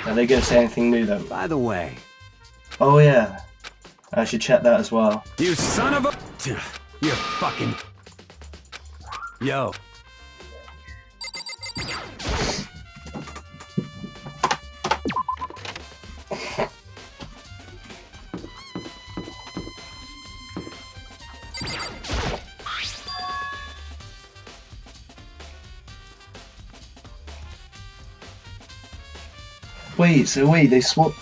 Are they going to say anything new though? By the way. Oh yeah. I should check that as well. You son of a... You fucking... Yo. Wait, they swapped.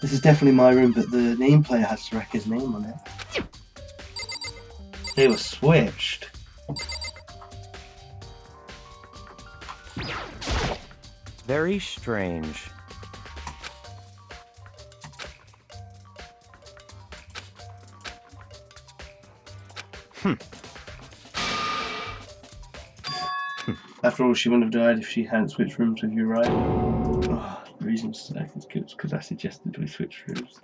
This is definitely my room, but the name player has Rekka's name on it. They were switched. Very strange. After all, she wouldn't have died if she hadn't switched rooms with you, right? Oh, the reason I think it's because I suggested we switch rooms.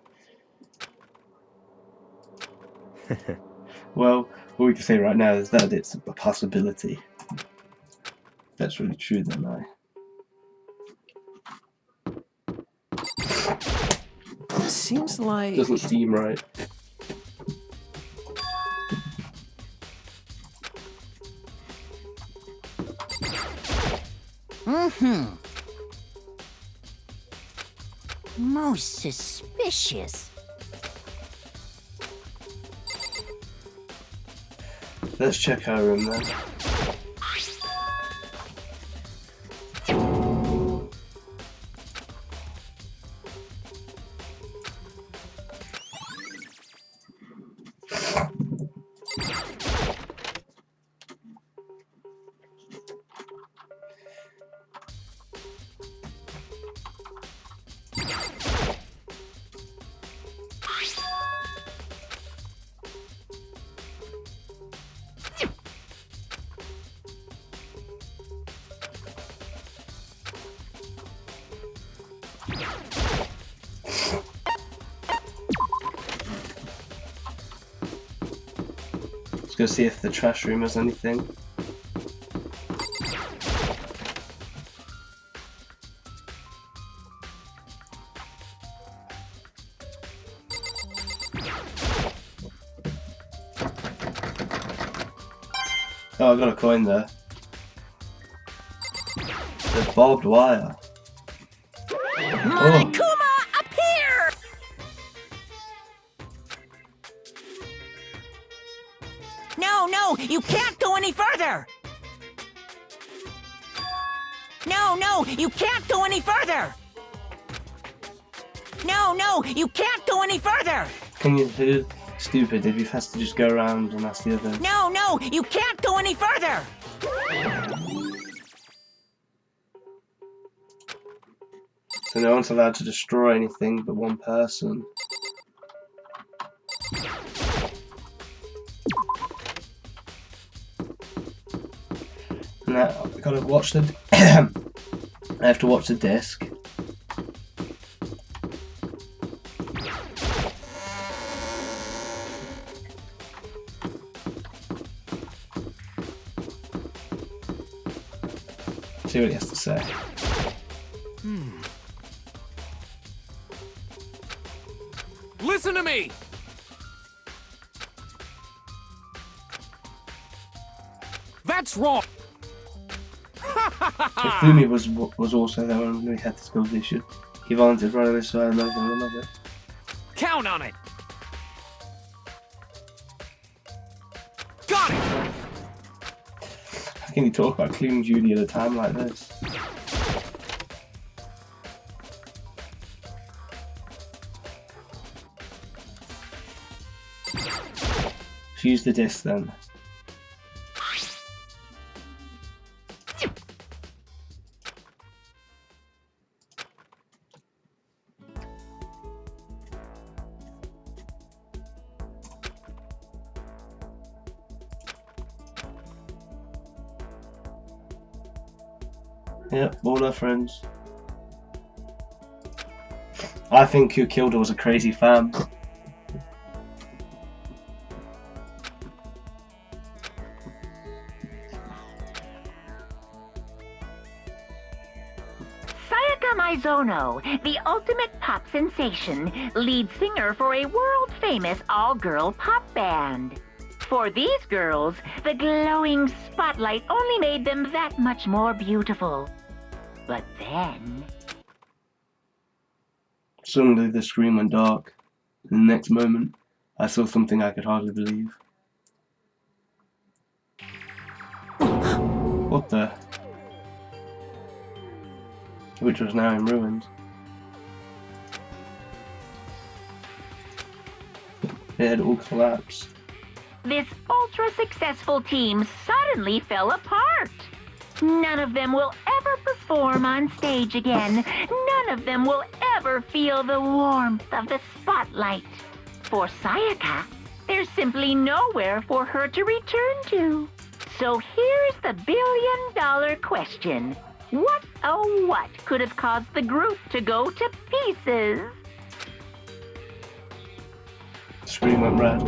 Well, all we can say right now is that it's a possibility. That's really true, then, Seems like... Doesn't seem right. Most suspicious. Let's check her room then. Let's go see if the trash room has anything. Oh, I got a coin there. The barbed wire. Monokuma, appear! No, you can't go any further! No, you can't go any further! No, you can't go any further! Can you do stupid if you has to just go around and ask the other? No, you can't go any further! So no one's allowed to destroy anything but one person. Now I gotta watch the. I have to watch the disc. See what he has to say. Listen to me! That's wrong! So Fumi was also there when we had this conversation. He volunteered right on this side and I love it. Count on it! Got it! How can you talk about cleaning Judy at a time like this? Use the disc then. Yep, all our friends. I think who killed her was a crazy fan. Sayaka Mizono, the ultimate pop sensation, lead singer for a world-famous all-girl pop band. For these girls, the glowing spotlight only made them that much more beautiful. But then... Suddenly the screen went dark. In the next moment, I saw something I could hardly believe. What the? Which was now in ruins. It had all collapsed. This ultra-successful team suddenly fell apart. None of them will ever perform on stage again. None of them will ever feel the warmth of the spotlight. For Sayaka, there's simply nowhere for her to return to. So here's the billion-dollar question. What, oh what, could have caused the group to go to pieces? The screen went red.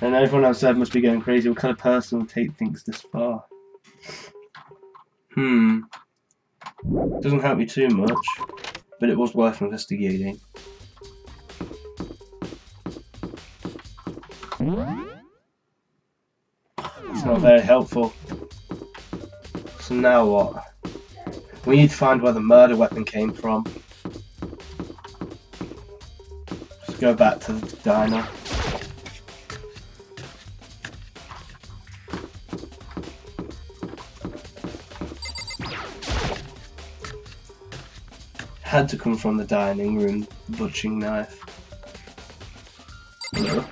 And everyone outside must be going crazy. What kind of person would take things this far? Doesn't help me too much, but it was worth investigating. It's not very helpful. So now what? We need to find where the murder weapon came from. Let's go back to the diner. Had to come from the dining room, the butchering knife. Hello?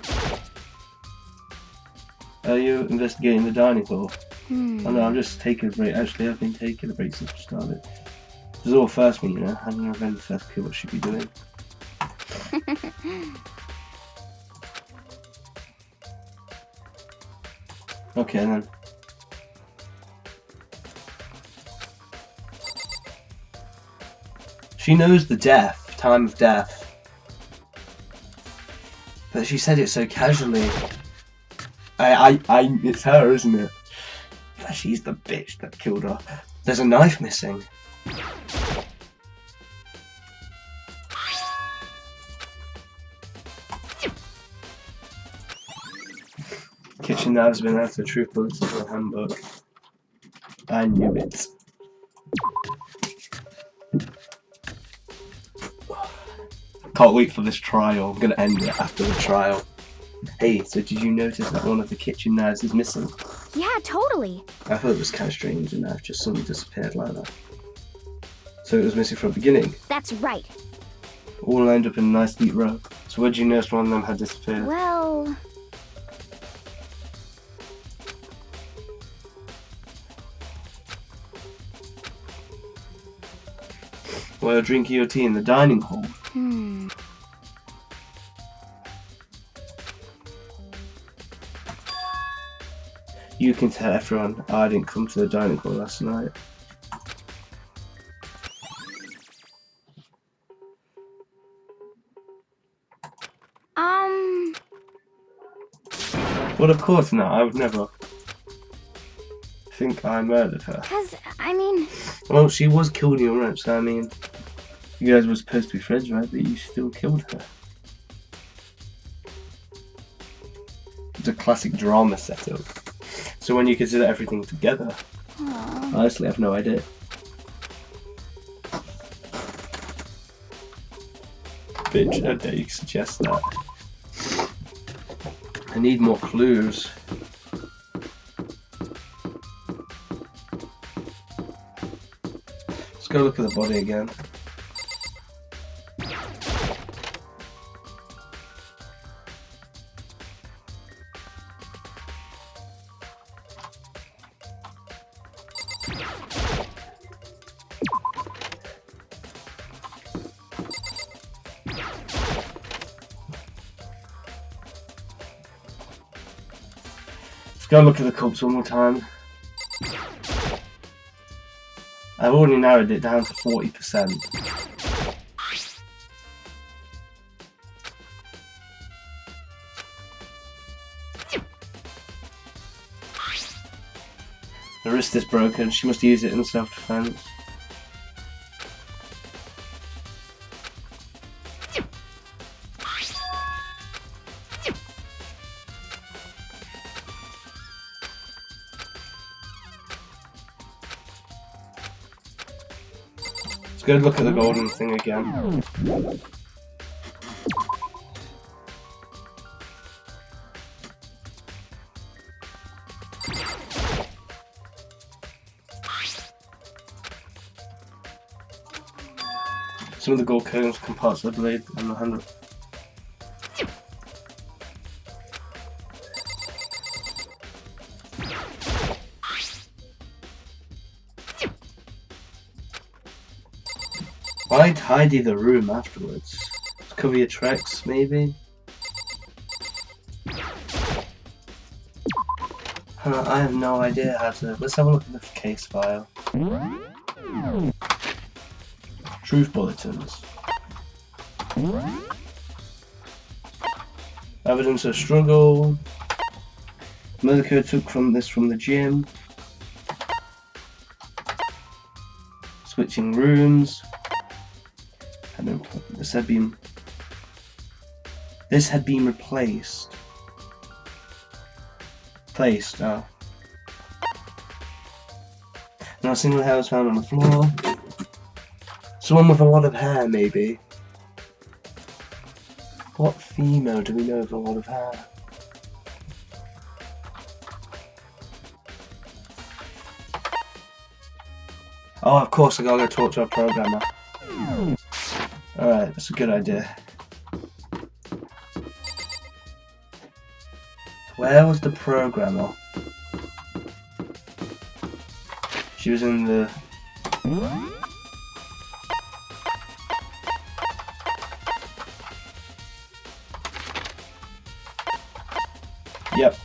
Are you investigating the dining hall? Oh no, I'm just taking a break. Actually, I've been taking a break since we started. This is all first me, you know. I don't know if any first clue what she'd be doing. Okay then. She knows the time of death. But she said it so casually. It's her, isn't it? She's the bitch that killed her. There's a knife missing. Kitchen knives have been out of the truth bullets of the handbook. I knew it. Can't wait for this trial. I'm gonna end it after the trial. Hey, so did you notice that one of the kitchen knives is missing? Yeah, totally. I thought it was kind of strange, the knife just suddenly disappeared like that. So it was missing from the beginning? That's right. All lined up in a nice neat row. So where did you notice one of them had disappeared? Well... While you're drinking your tea in the dining hall? You can tell everyone I didn't come to the dining hall last night. Well, of course not. I would never think I murdered her. 'Cause, I mean... Well, she was killed in your room, so I mean... You guys were supposed to be friends, right? But you still killed her. It's a classic drama setup. So when you consider everything together... Aww. Honestly, I have no idea. Bitch, how dare you suggest that? I need more clues. Let's go look at the body again. Let's go look at the cups one more time. I've already narrowed it down to 40%. wrist is broken. She must use it in self-defense. Let's go look at the golden thing again. Some of the gold cones can parts of the blade and the handle. Why tidy the room afterwards? Cover your tracks, maybe? I have no idea how to... Let's have a look at the case file. Truth bulletins. Evidence of struggle. Medico took from the gym. Switching rooms. This had been replaced. Now a single hair was found on the floor. Someone with a lot of hair, maybe. What female do we know with a lot of hair? Oh, of course, I gotta go talk to our programmer. Alright, that's a good idea. Where was the programmer? She was in the... Yep.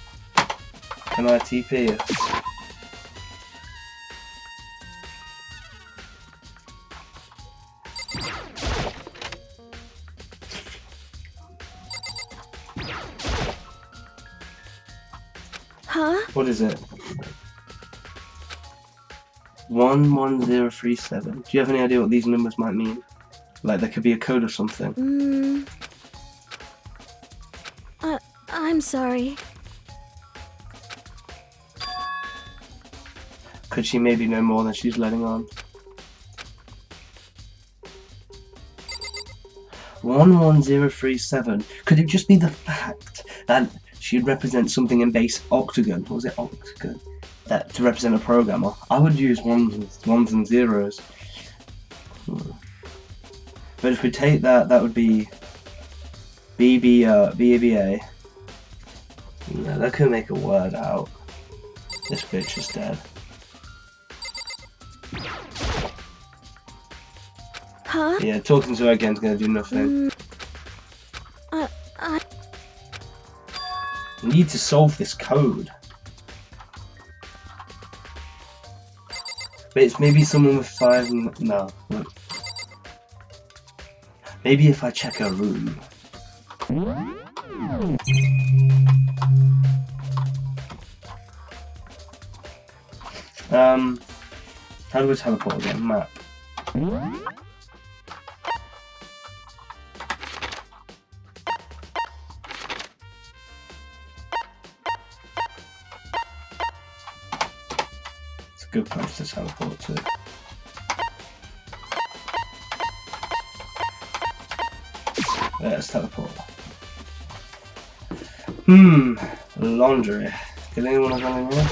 Can I TP you? Huh? What is it? 11037. Do you have any idea what these numbers might mean? Like there could be a code or something. I'm sorry. Could she maybe know more than she's letting on? 11037. Could it just be the fact that she'd represent something in base octagon? Or was it octagon? That to represent a programmer. I would use ones and zeros. But if we take that, that would be BABA. Yeah, that could make a word out. This bitch is dead. Huh? Yeah, talking to her again is gonna do nothing. We need to solve this code. But it's maybe someone with 5 and... No. Look. Maybe if I check her room. How do we teleport again? Map. It's a good place to teleport to. Let's teleport. Laundry. Did anyone have one in here?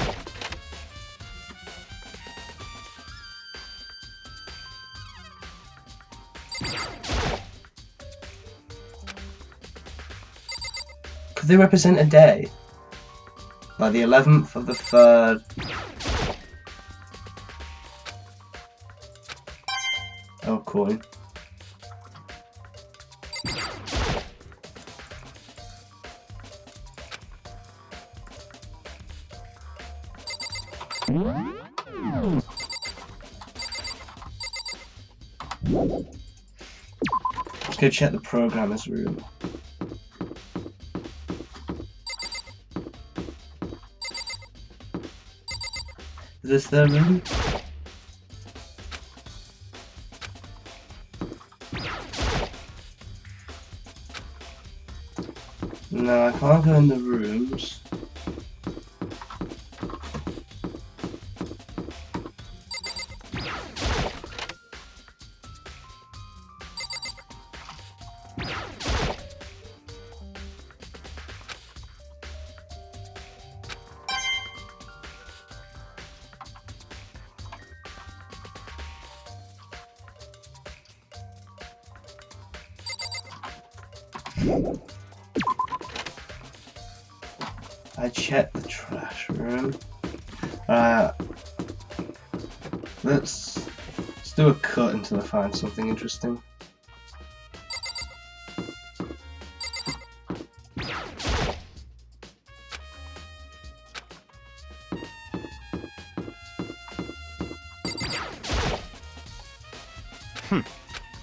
Could they represent a day? Like the 11th of the 3rd. Oh, coin. Let's go check the programmer's room. this their room? No, I can't go in the rooms. I checked the trash room. Let's do a cut until I find something interesting.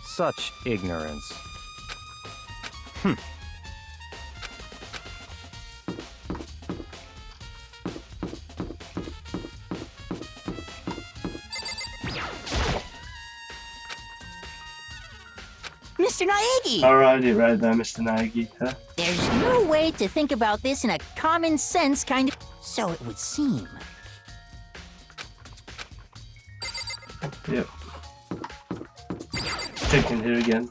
Such ignorance. Mr. Naegi! Alright, right there, Mr. Naegi. Huh? There's no way to think about this in a common sense kind of... So it would seem. Yep. Check in here again.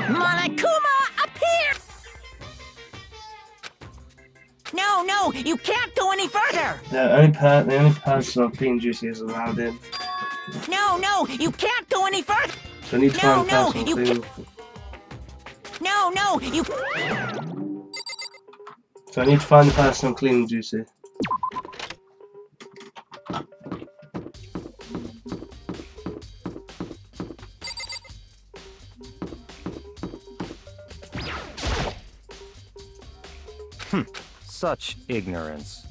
Monokuma, appear! No, no, you can't go any further! The only person Clean Juicy is allowed in. No, no, you can't go any further! So I need to find No, person you Clean. No, no, you... So I need to find the person Clean Juicy. Such ignorance.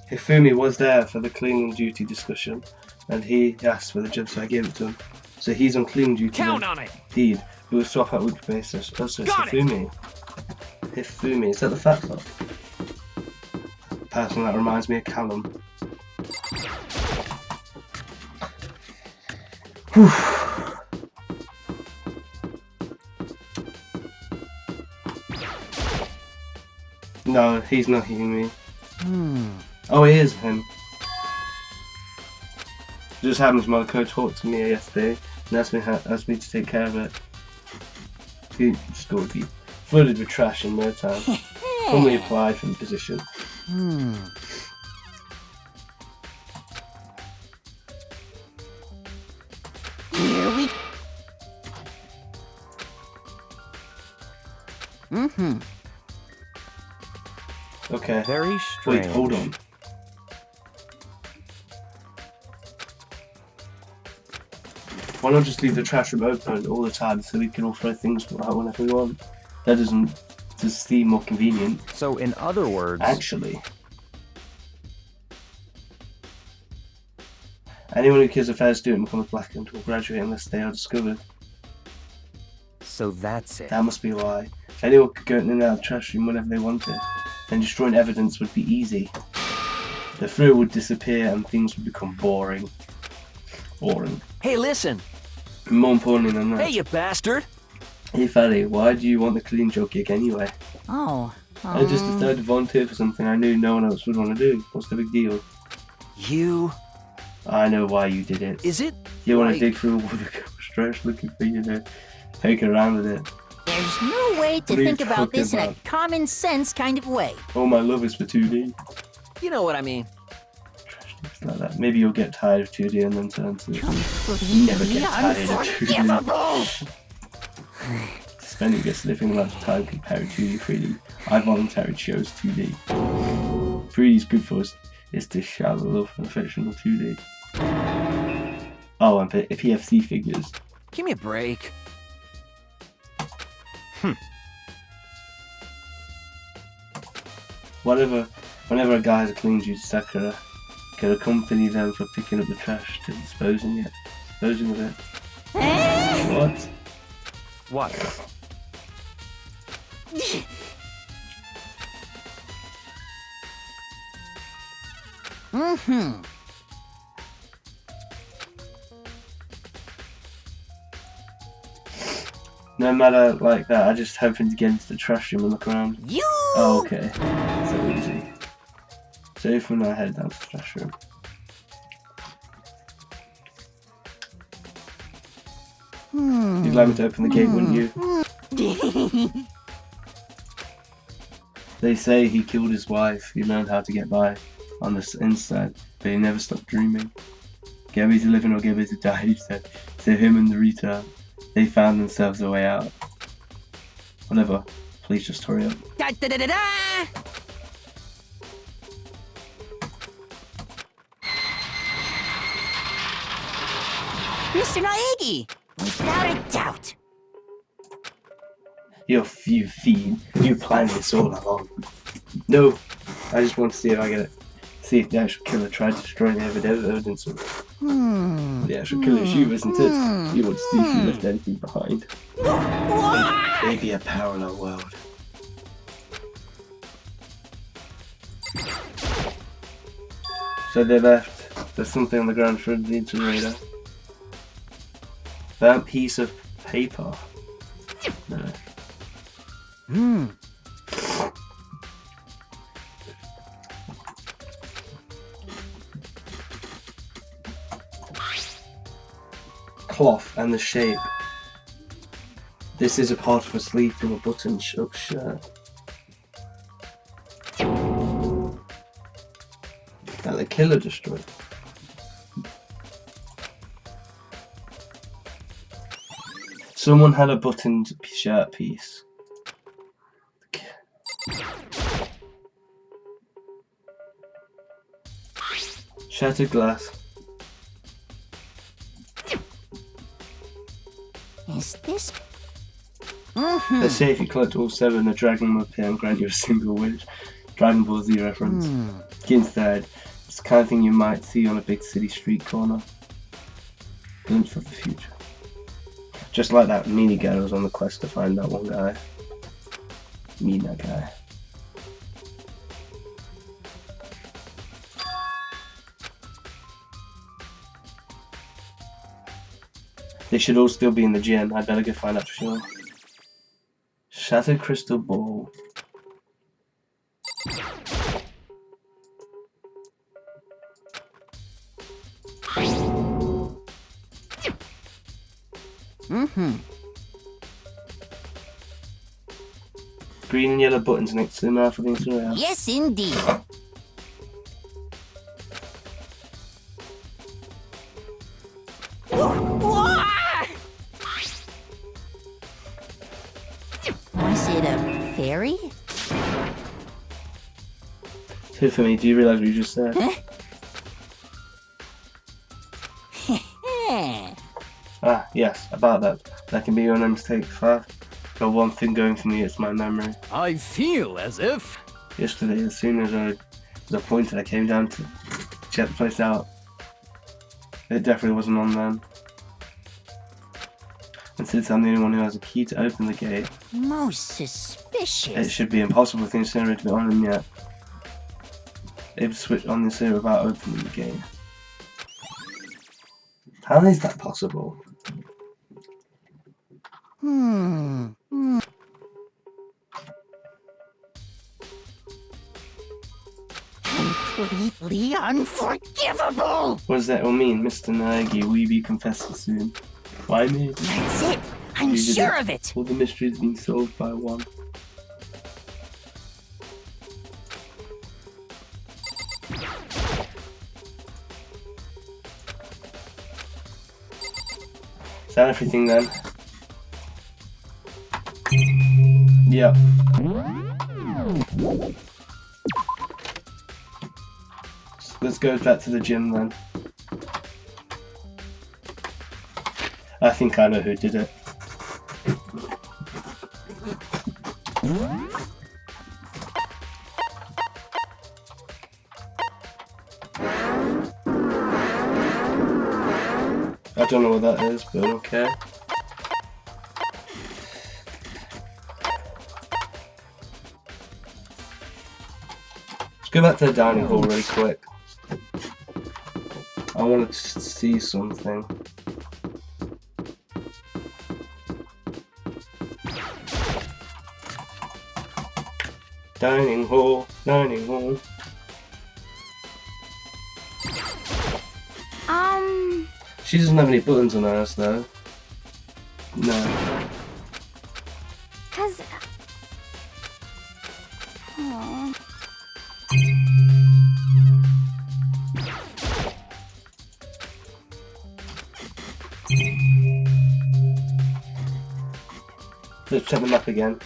Hifumi was there for the cleaning duty discussion, and he asked for the job, so I gave it to him. So he's on cleaning duty. Count then. on it. Indeed, we will swap out weekly basis. Also, it's Got it. Hifumi. Hifumi, is that the fat fuck? Person that reminds me of Callum. Whew. No, he's not Hifumi. Oh, it is him. Just happens Monoko talked to me yesterday and asked me to take care of it. He scored would be flooded with trash in no time. Only applied for the position. Here we... Okay. Very strange. Wait, hold on. Why not just leave the trash room open all the time so we can all throw things out whenever we want? That doesn't just seem more convenient. So in other words, Actually, anyone who kills a fair student becomes blackened will graduate unless they are discovered. so that's it. That must be why. If anyone could go in and out of the trash room whenever they wanted, then destroying evidence would be easy. The thrill would disappear and things would become boring. Boring. Hey, listen. And more importantly than that, Hey, you bastard. hey Fatty, why do you want the clean joke gig anyway? Oh. I just decided to volunteer for something I knew no one else would want to do. What's the big deal? You. I know why you did it. Is it? You want to like- dig through a wood stretch looking for you to poke around with it. There's no way to What are you think about talking this in a about? common sense kind of way. All my love is for 2D. You know what I mean. Trash It's like that. Maybe you'll get tired of 2D and then turn to never get tired of 2D. Spending a significant amount of time comparing 2D 3D. I voluntarily chose 2D. 3D is good for us. It's to shout the love and affection of 2D. Oh, and PFC figures. Give me a break. Whenever a guy has a clean juice Sakura, can accompany them for picking up the trash to disposing of it. What? What? No matter like that, I just hoping to get into the trash room and look around. You. Oh, okay. So easy. So if when I head down to the trash room. You'd like me to open the gate, wouldn't you? They say he killed his wife. He learned how to get by on the inside, but he never stopped dreaming. Get me to live in or get me to die, he said. So him and the retard, they found themselves a way out. Whatever. Please just hurry up. Da, da, da, da, da. Mr. Naegi, without a doubt. You fiend. You planned this all along. No. I just want to see if I get it. See if the actual killer tried to destroy the evidence of the actual killer's you, isn't it? You want to see if you left anything behind. Maybe a parallel world. So they left. There's something on the ground for the incinerator. That piece of paper. No. Cloth and the shape. This is a part of a sleeve from a button-up shirt. That the killer destroyed. Someone had a buttoned shirt piece. Shattered glass. Is this? Let's say if you collect all 7, the dragon will appear and grant you a single wish. Dragon Ball Z reference. Get inside. It's the kind of thing you might see on a big city street corner. Glimpse of the future. Just like that Meanie guy was on the quest to find that one guy. Mean that guy. They should all still be in the gym. I'd better go find out for sure. Shattered crystal ball. Green and yellow buttons next to the mouth of the incinerator. Yes, indeed. Was it a fairy? Tiffany, do you realise what you just said? Ah, yes, about that. That can be your own mistake, Fab. Got one thing going for me, it's my memory. I feel as if... Yesterday, as soon as I was appointed, I came down to check the place out. It definitely wasn't on then. And since I'm the only one who has a key to open the gate, Most suspicious. it should be impossible for the incinerator to be on him yet. Able to switch on the incinerator without opening the gate. How is that possible? Completely unforgivable. What does that all mean? Mr. Naegi, will you be confessing soon? Why me? That's it. I'm You did sure it. of it. All the mysteries being solved by one. that everything then? Yep. Let's go back to the gym then. I think I know who did it. I don't know what that is, but okay. Let's go back to the dining hall really quick. I want to see something. Dining hall, dining hall. She doesn't have any buttons on hers though. No. Has... Aww. Let's check the map again.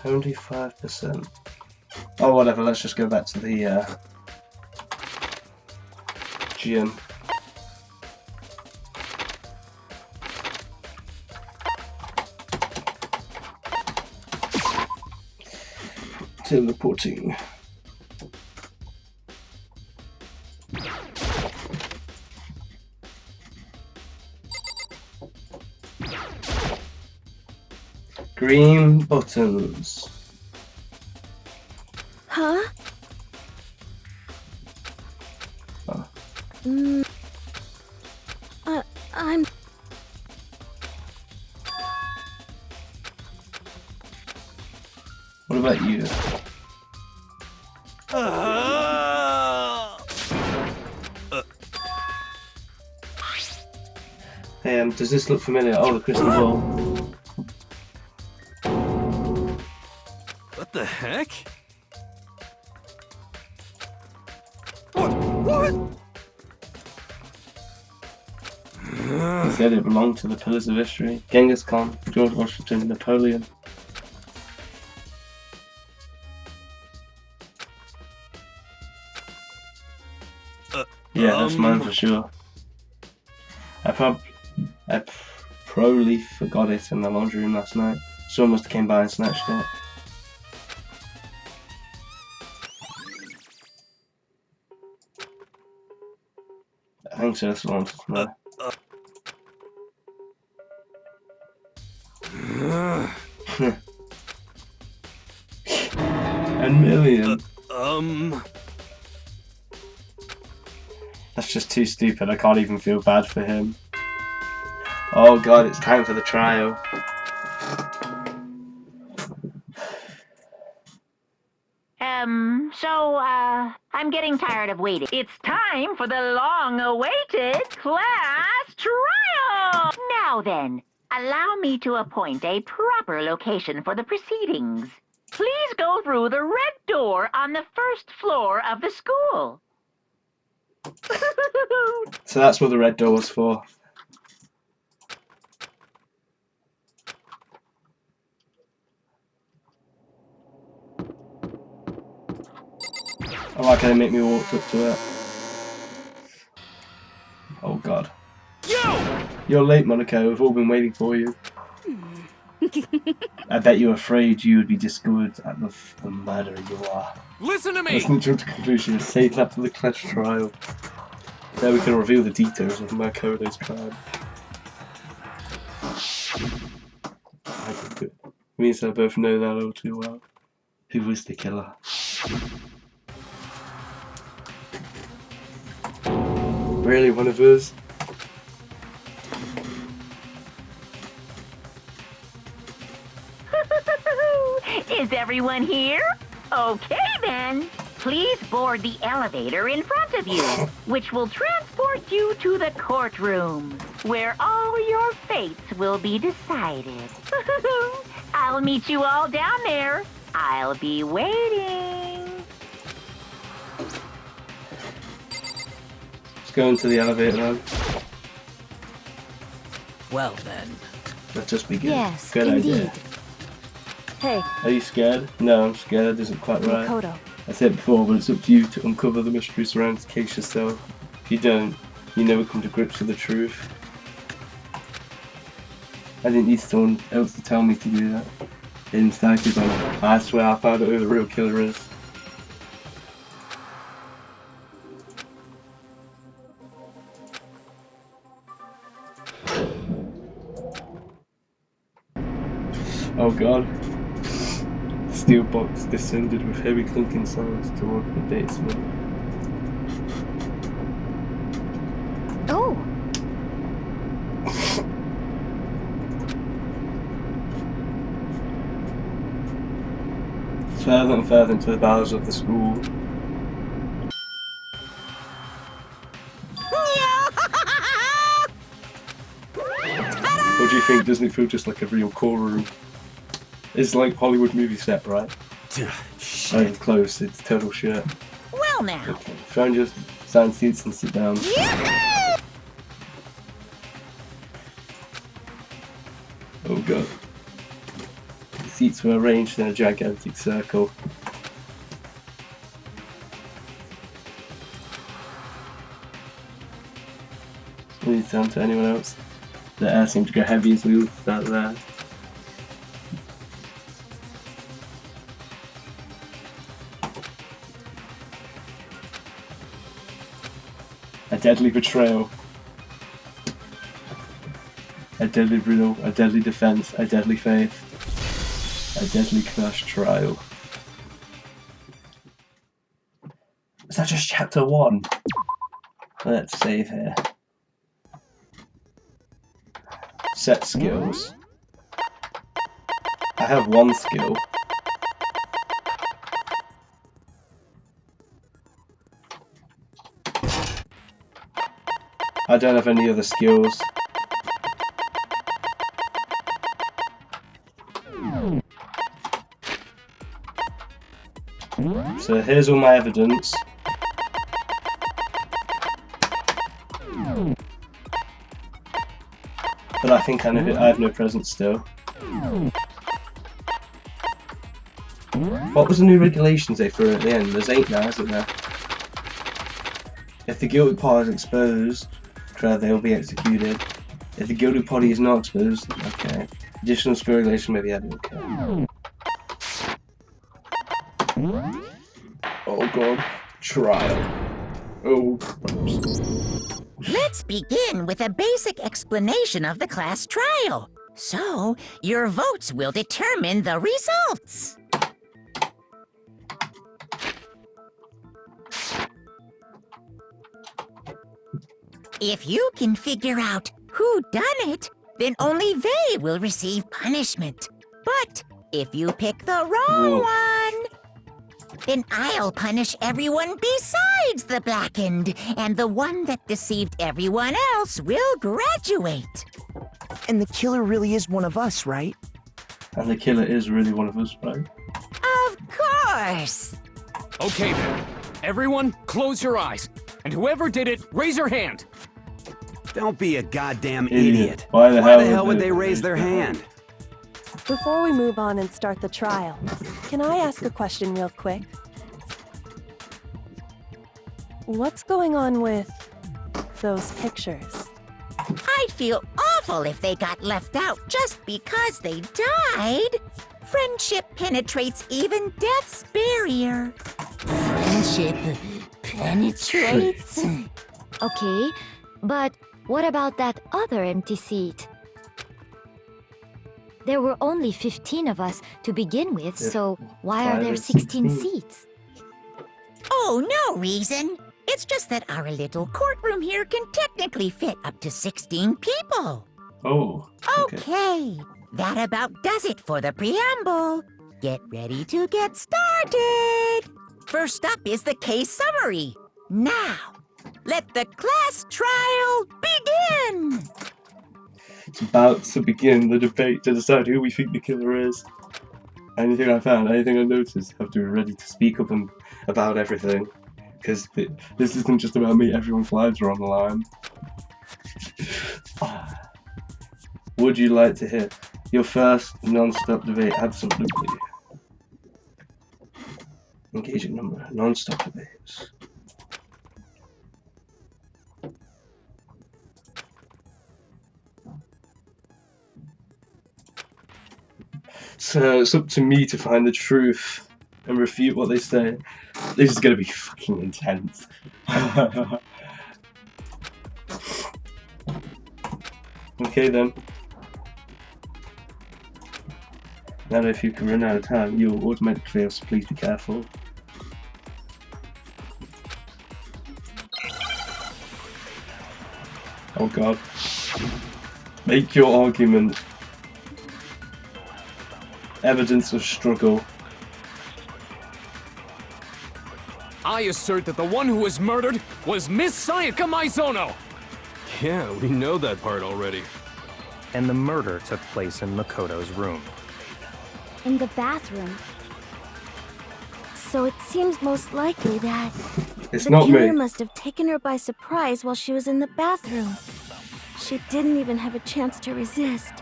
75%. Oh, whatever, let's just go back to the gym. Teleporting. Green buttons. Huh? Oh. I'm... What about you? Hey, does this look familiar? Oh, the crystal ball. What the heck? What? He said it belonged to the pillars of history. Genghis Khan, George Washington, Napoleon. Yeah, that's mine for sure. I probably forgot it in the laundry room last night. Someone must have came by and snatched it. I think so, that's the one. A million. That's just too stupid. I can't even feel bad for him. Oh god, it's time for the trial. I'm getting tired of waiting. It's time for the long-awaited class trial! Now then, allow me to appoint a proper location for the proceedings. Please go through the red door on the first floor of the school. So that's what the red door was for. Oh, why can they make me walk up to it? Oh god. You're late, Monaco. We've all been waiting for you. I bet you were afraid you would be discovered at the murderer you are. Listen to me! Let's not jump to conclusions. Save that for the class trial. There we can reveal the details of Makoto's crime. It means I both know that all too well. Who was the killer? Really, one of us? Is everyone here? Okay then. Please board the elevator in front of you, which will transport you to the courtroom, where all your fates will be decided. I'll meet you all down there. I'll be waiting. Let's go into the elevator then. Well then. Let's just begin. Yes, Good indeed. idea. Hey, Are you scared? No, I'm scared. Isn't quite right. Makoto. I said it before, but it's up to you to uncover the mystery surrounding Keisha. So, if you don't, you never come to grips with the truth. I didn't need someone else to tell me to do that. Inside is on. I swear I found out who the real killer is. Oh god. The steel box descended with heavy clinking sounds toward the basement. Oh, Further and further into the bowels of the school. What do you think? Doesn't it feel just like a real courtroom? It's like Hollywood movie set, right? Shit. Oh, close. It's total shit. Well now. Okay. Find your assigned seats and sit down. Oh god. The seats were arranged in a gigantic circle. Will you sound to anyone else? The air seemed to go heavy as we all sat there. A deadly betrayal. A deadly riddle, a deadly defense, a deadly faith. A deadly clash trial. Is that just chapter 1? Let's save here. Set skills. I have one skill. I don't have any other skills. So here's all my evidence. But I think I have no presence still. What was the new regulations they threw at the end? There's 8 now, isn't there? If the guilty party is exposed, they will be executed. If the guilty party is not exposed, okay. Additional skill regulation may be added, okay. Oh god. Trial. Oh. Let's begin with a basic explanation of the class trial. So, your votes will determine the results. If you can figure out who done it, then only they will receive punishment. But if you pick the wrong one, then I'll punish everyone besides the blackened, and the one that deceived everyone else will graduate. And the killer really is one of us, right? And the killer is really one of us, right? Of course. Okay then. Everyone, close your eyes. And whoever did it, raise your hand. Don't be a goddamn Idiot. idiot. Why the hell would they raise their hand? Before we move on and start the trial, can I ask a question real quick? What's going on with those pictures? I'd feel awful if they got left out just because they died. Friendship penetrates even death's barrier. Friendship penetrates? okay, but what about that other empty seat? There were only 15 of us to begin with, so why are there 16 seats? Oh, no reason. It's just that our little courtroom here can technically fit up to 16 people. Oh. Okay, that about does it for the preamble. Get ready to get started. First up is the case summary. Now, let the class trial begin. It's about to begin the debate to decide who we think the killer is. Anything I found, anything I noticed, have to be ready to speak up and about everything. Because this isn't just about me, everyone's lives are on the line. would you like to hear? Your first non-stop debate, absolutely. Engaging number, non-stop debates. So it's up to me to find the truth and refute what they say. This is gonna be fucking intense. Okay then. Now if you can run out of time, you'll automatically fail, so please be careful. Oh god. Make your argument. Evidence of struggle. I assert that the one who was murdered was Miss Sayaka Maizono! Yeah, we know that part already. And the murder took place in Makoto's room. In the bathroom. So it seems most likely that It's the not killer me. must have taken her by surprise while she was in the bathroom. She didn't even have a chance to resist.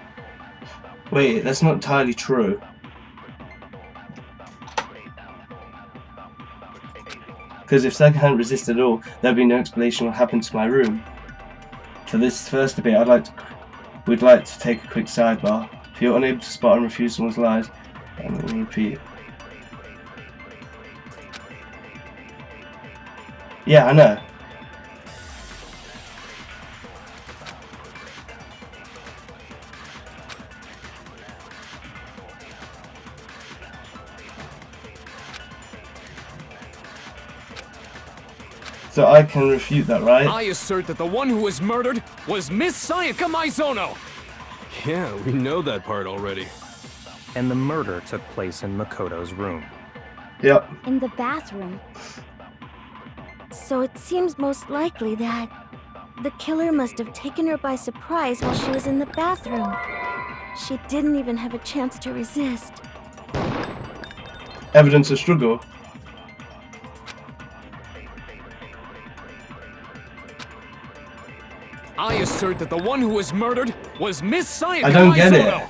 Wait, that's not entirely true. Because if Sayaka hadn't resisted at all, there'd be no explanation what happened to my room. For this first debate, we'd like to take a quick sidebar. If you're unable to spot and refuse someone's lies, then we'll repeat. Yeah, I know. So I can refute that, right? I assert that the one who was murdered was Miss Sayaka Maizono! Yeah, we know that part already. And the murder took place in Makoto's room. Yep. In the bathroom. So it seems most likely that the killer must have taken her by surprise while she was in the bathroom. She didn't even have a chance to resist. Evidence of struggle. I assert that the one who was murdered was Miss Sayaka Maizono! I don't get it.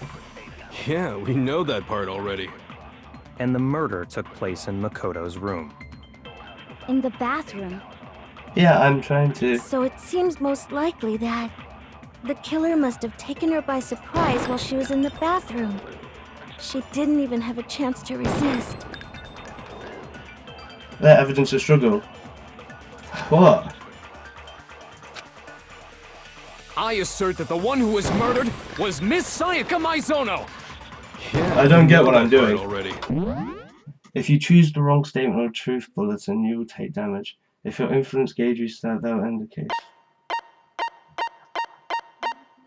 Yeah, we know that part already. And the murder took place in Makoto's room. In the bathroom. Yeah, I'm trying to. So it seems most likely that the killer must have taken her by surprise while she was in the bathroom. She didn't even have a chance to resist. That evidence of struggle. What? I assert that the one who was murdered was Miss Sayaka Maizono! Yeah, I don't we get know what that I'm part doing. already. If you choose the wrong statement or truth bulletin, you will take damage. If your influence gauge you start, that will end the case.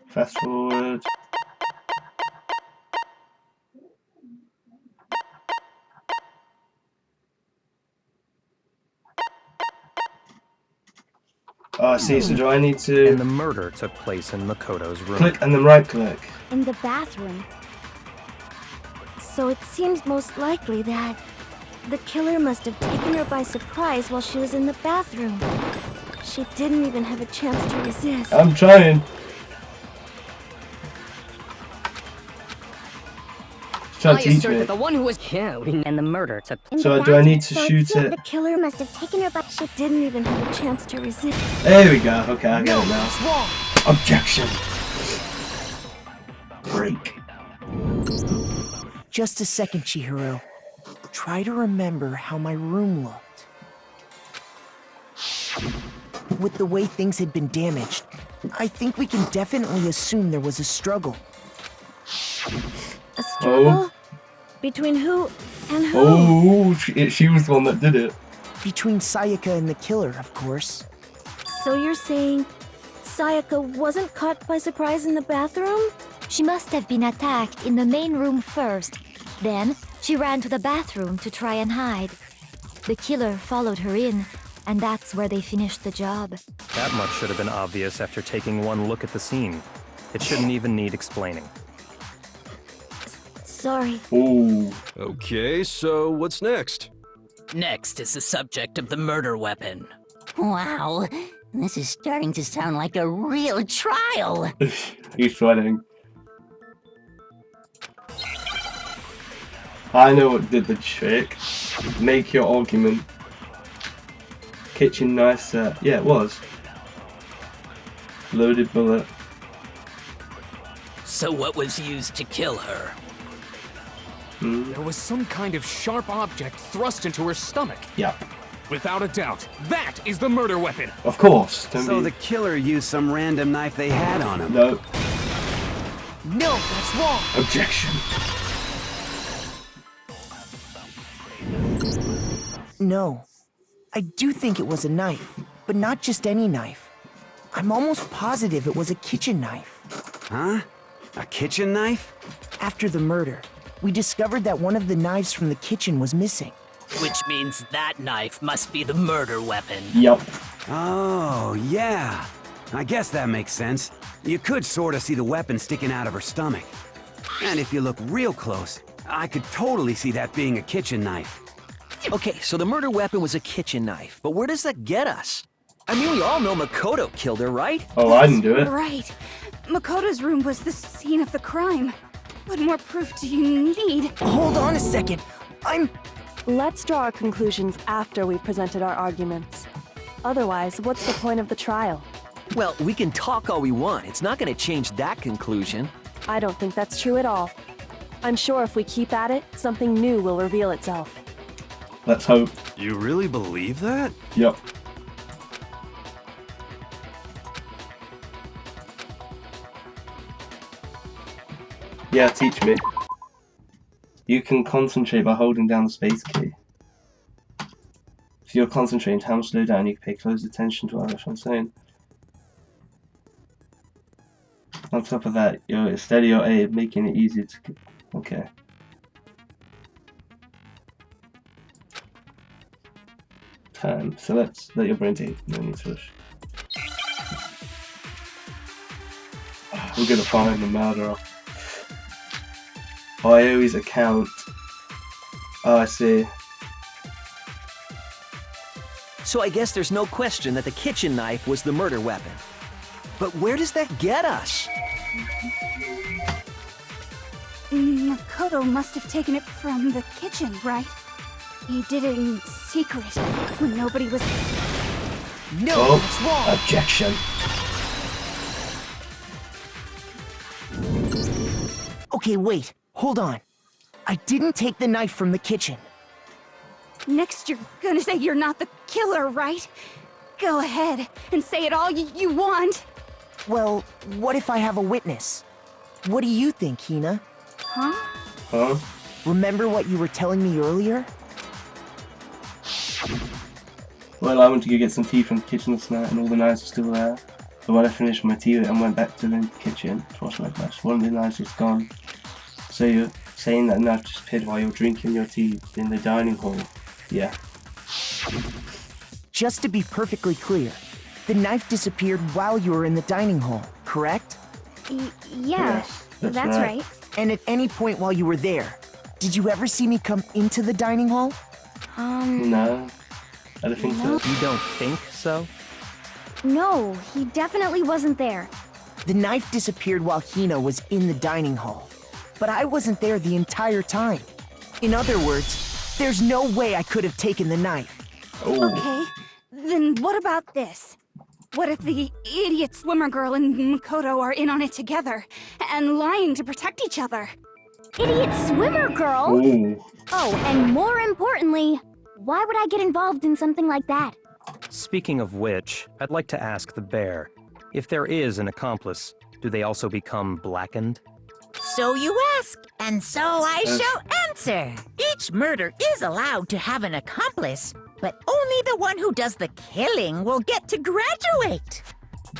Fast forward. Oh, I see. So do I need And to the murder took place in Makoto's room. click and then right click? In the bathroom. So it seems most likely that the killer must have taken her by surprise while she was in the bathroom. She didn't even have a chance to resist. I'm trying. Trying to teach me. that the one who was And the murder took In the So do I need to bathroom, shoot so it? The killer must have taken her by. She didn't even have a chance to resist. There we go. Okay, I get it now. Objection. Break. Just a second, Chihiro. Try to remember how my room looked. With the way things had been damaged, I think we can definitely assume there was a struggle. A struggle? Between who and who? Oh, she was the one that did it. Between Sayaka and the killer, of course. So you're saying Sayaka wasn't caught by surprise in the bathroom? She must have been attacked in the main room first. Then, she ran to the bathroom to try and hide. The killer followed her in, and that's where they finished the job. That much should have been obvious after taking one look at the scene. It shouldn't even need explaining. Sorry. Oh. Okay, so what's next? Next is the subject of the murder weapon. Wow, this is starting to sound like a real trial. He's sweating. I know what did the trick. Make your argument. Kitchen knife set. Yeah, it was. Loaded bullet. So what was used to kill her? There was some kind of sharp object thrust into her stomach. Yeah. Without a doubt, that is the murder weapon. Of course. So the killer used some random knife they had on him. No. No, that's wrong. Objection. No. I do think it was a knife, but not just any knife. I'm almost positive it was a kitchen knife. Huh? A kitchen knife? After the murder, we discovered that one of the knives from the kitchen was missing. Which means that knife must be the murder weapon. Yup. Oh, yeah. I guess that makes sense. You could sort of see the weapon sticking out of her stomach. And if you look real close, I could totally see that being a kitchen knife. Okay, so the murder weapon was a kitchen knife, but where does that get us? I mean, we all know Makoto killed her, right? Oh, I didn't do it. Right. Makoto's room was the scene of the crime. What more proof do you need? Hold on a second. Let's draw our conclusions after we've presented our arguments. Otherwise, what's the point of the trial? Well, we can talk all we want. It's not going to change that conclusion. I don't think that's true at all. I'm sure if we keep at it, something new will reveal itself. Let's hope. You really believe that? Yup. Yeah, teach me. You can concentrate by holding down the space key. If you're concentrating, time will slow down. You can pay close attention to what I'm saying. On top of that, you're steady your aim, making it easier to. Okay. Time. So let's let your brain take. No need to rush. We're gonna find the murderer. I always account. Oh, I see. So I guess there's no question that the kitchen knife was the murder weapon. But where does that get us? Makoto must have taken it from the kitchen, right? He did it in secret, when nobody was... No, that's wrong! Objection. Okay, wait. Hold on. I didn't take the knife from the kitchen. Next, you're gonna say you're not the killer, right? Go ahead and say it all you want. Well, what if I have a witness? What do you think, Hina? Huh? Huh? Remember what you were telling me earlier? Well, I went to go get some tea from the kitchen last night and all the knives were still there. But when I finished my tea and went back to the kitchen to wash my glass, one of the knives was gone. So you're saying that knife disappeared while you were drinking your tea in the dining hall? Yeah. Just to be perfectly clear, the knife disappeared while you were in the dining hall, correct? Yeah, Yes, that's right. And at any point while you were there, did you ever see me come into the dining hall? No. I don't think so. You don't think so? No, he definitely wasn't there. The knife disappeared while Hina was in the dining hall. But I wasn't there the entire time. In other words, there's no way I could have taken the knife. Oh. Okay, then what about this? What if the idiot swimmer girl and Makoto are in on it together, and lying to protect each other? Idiot swimmer girl! Ooh. Oh, and more importantly, why would I get involved in something like that? Speaking of which, I'd like to ask the bear, if there is an accomplice, do they also become blackened? So you ask, and so I shall answer. Each murder is allowed to have an accomplice, but only the one who does the killing will get to graduate.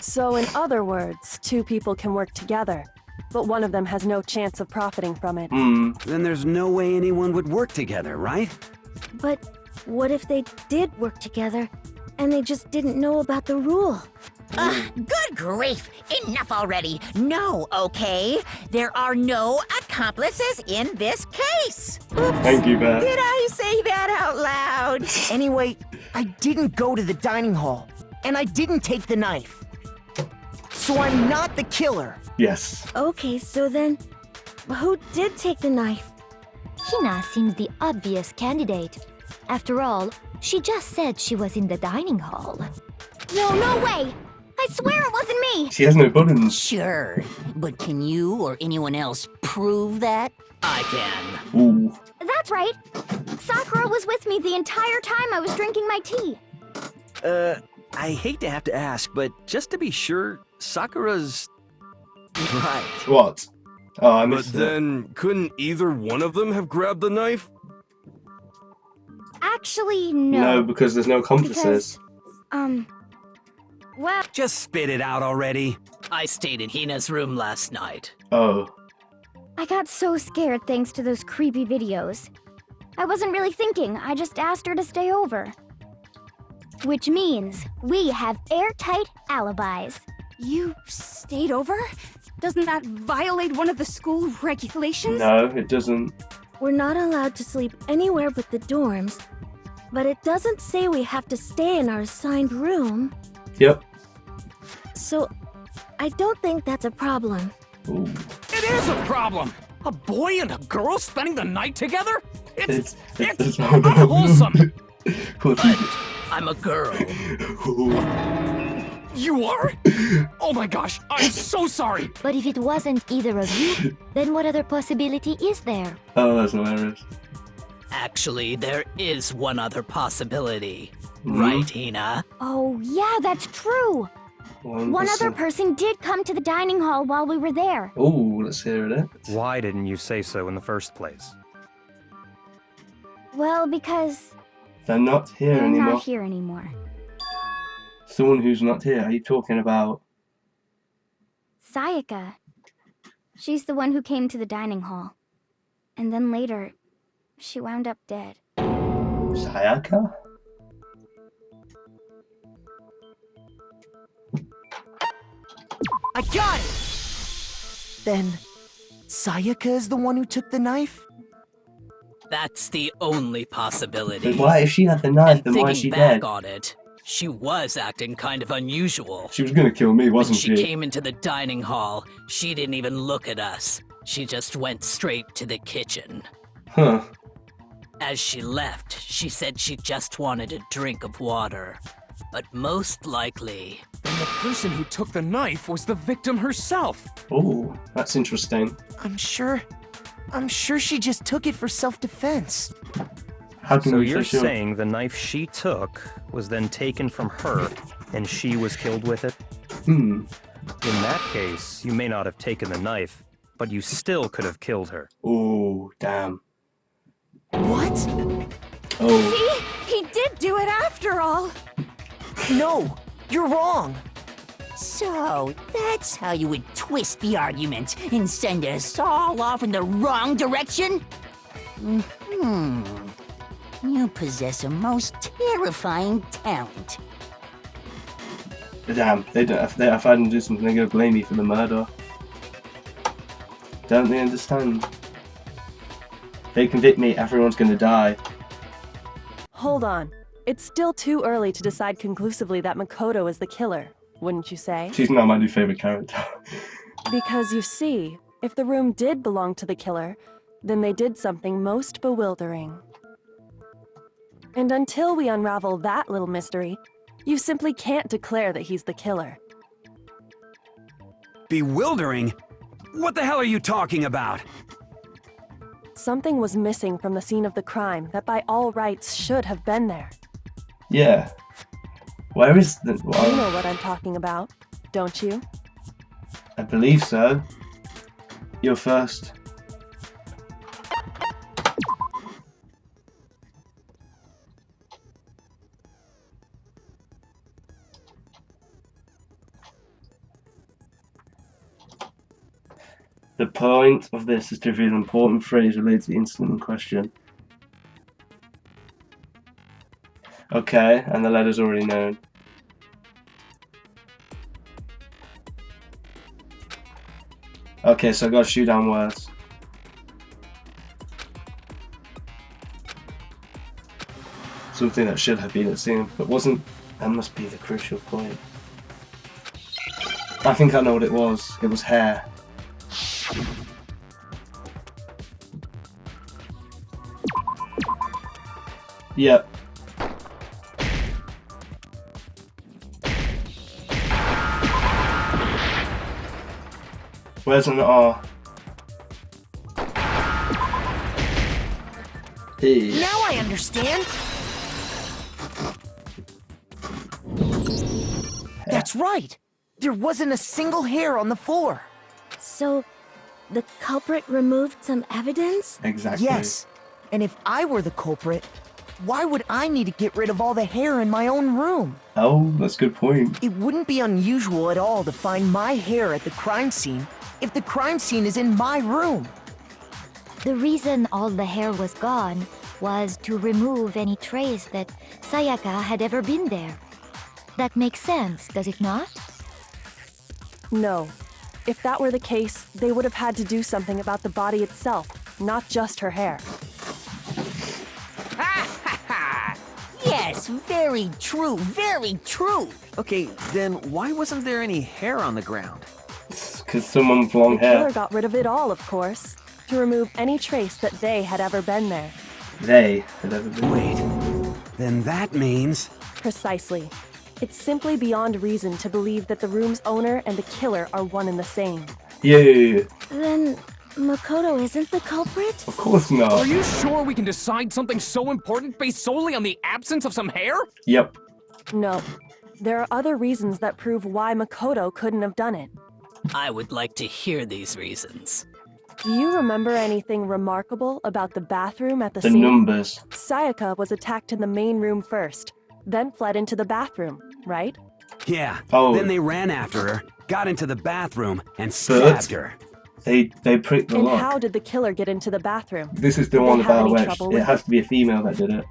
So in other words, two people can work together, but one of them has no chance of profiting from it. Then there's no way anyone would work together, right? But what if they did work together, and they just didn't know about the rule? Good grief! Enough already! No, okay? There are no accomplices in this case! Oops. Thank you, Bear. Did I say that out loud? Anyway, I didn't go to the dining hall, and I didn't take the knife. So I'm not the killer. Yes. Okay, so then, who did take the knife? Hina seems the obvious candidate. After all, she just said she was in the dining hall. No way! I swear it wasn't me! She has no buttons. Sure, but can you or anyone else prove that? I can. Ooh. That's right. Sakura was with me the entire time I was drinking my tea. I hate to have to ask, but just to be sure, Sakura's... right. What? Oh, I But missed it. then, couldn't either one of them have grabbed the knife? Actually, no. No, because there's no accomplices. Well... Just spit it out already. I stayed in Hina's room last night. Oh. I got so scared thanks to those creepy videos. I wasn't really thinking, I just asked her to stay over. Which means we have airtight alibis. You stayed over? Doesn't that violate one of the school regulations? No, it doesn't. We're not allowed to sleep anywhere but the dorms, but it doesn't say we have to stay in our assigned room. Yep. So, I don't think that's a problem. Ooh. It is a problem! A boy and a girl spending the night together? It's unwholesome! I'm a girl. You are? Oh my gosh, I'm so sorry! But if it wasn't either of you, then what other possibility is there? Oh, that's hilarious. Actually, there is one other possibility. Right, Hina? Oh, yeah, that's true. One other person did come to the dining hall while we were there. Oh, let's hear it. Why didn't you say so in the first place? Well, because They're not here they're anymore. not here anymore. Someone who's not here. Are you talking about? Sayaka. She's the one who came to the dining hall. And then later, she wound up dead. Sayaka? I got it! Then, Sayaka is the one who took the knife? That's the only possibility. But why, if she had the knife, then why is she Thinking back dead? on it, she was acting kind of unusual. She was gonna kill me, wasn't When she came into the dining hall, she didn't even look at us. She just went straight to the kitchen. Huh. As she left, she said she just wanted a drink of water. But most likely... Then the person who took the knife was the victim herself. Oh, that's interesting. I'm sure she just took it for self-defense. How can So we you're say sure? saying the knife she took was then taken from her, and she was killed with it? Hmm. In that case, you may not have taken the knife, but you still could have killed her. Oh, damn. What? Oh. See? He did do it after all. No, you're wrong. So, that's how you would twist the argument and send us all off in the wrong direction? You possess a most terrifying talent. Damn, if I didn't do something, they're gonna blame me for the murder. Don't they understand? If they convict me, everyone's gonna die. Hold on. It's still too early to decide conclusively that Makoto is the killer, wouldn't you say? She's not my new favorite character. Because you see, if the room did belong to the killer, then they did something most bewildering. And until we unravel that little mystery, you simply can't declare that he's the killer. Bewildering? What the hell are you talking about? Something was missing from the scene of the crime that by all rights should have been there. Yeah. Where is the... You know what I'm talking about, don't you? I believe so. You're first. The point of this is to reveal an important phrase related to the incident in question. Okay, and the letter's already known. Okay, so I gotta shoot down words. Something that should have been at scene, but wasn't. That must be the crucial point. I think I know what it was. It was hair. Yep. Where's an R? Hey. Now I understand. That's right. There wasn't a single hair on the floor. So, the culprit removed some evidence? Exactly. Yes. And if I were the culprit, why would I need to get rid of all the hair in my own room? Oh, that's a good point. It wouldn't be unusual at all to find my hair at the crime scene if the crime scene is in my room. The reason all the hair was gone was to remove any trace that Sayaka had ever been there. That makes sense, does it not? No. If that were the case, they would have had to do something about the body itself, not just her hair. Yes, very true, very true. Okay, then why wasn't there any hair on the ground? Because someone with long The killer hair. got rid of it all, of course, to remove any trace that they had ever been there. They had ever been. Wait, then that means... Precisely. It's simply beyond reason to believe that the room's owner and the killer are one and the same. Yeah. Then Makoto isn't the culprit? Of course not. Are you sure we can decide something so important based solely on the absence of some hair? Yep. No. There are other reasons that prove why Makoto couldn't have done it. I would like to hear these reasons. Do you remember anything remarkable about the bathroom at the The scene? numbers. Sayaka was attacked in the main room first, then fled into the bathroom, right? Yeah, Oh. then they ran after her, got into the bathroom, and stabbed her. They pricked the And lock. how did the killer get into the bathroom? This is the Did one they have about any where trouble it with has to be a female that did it.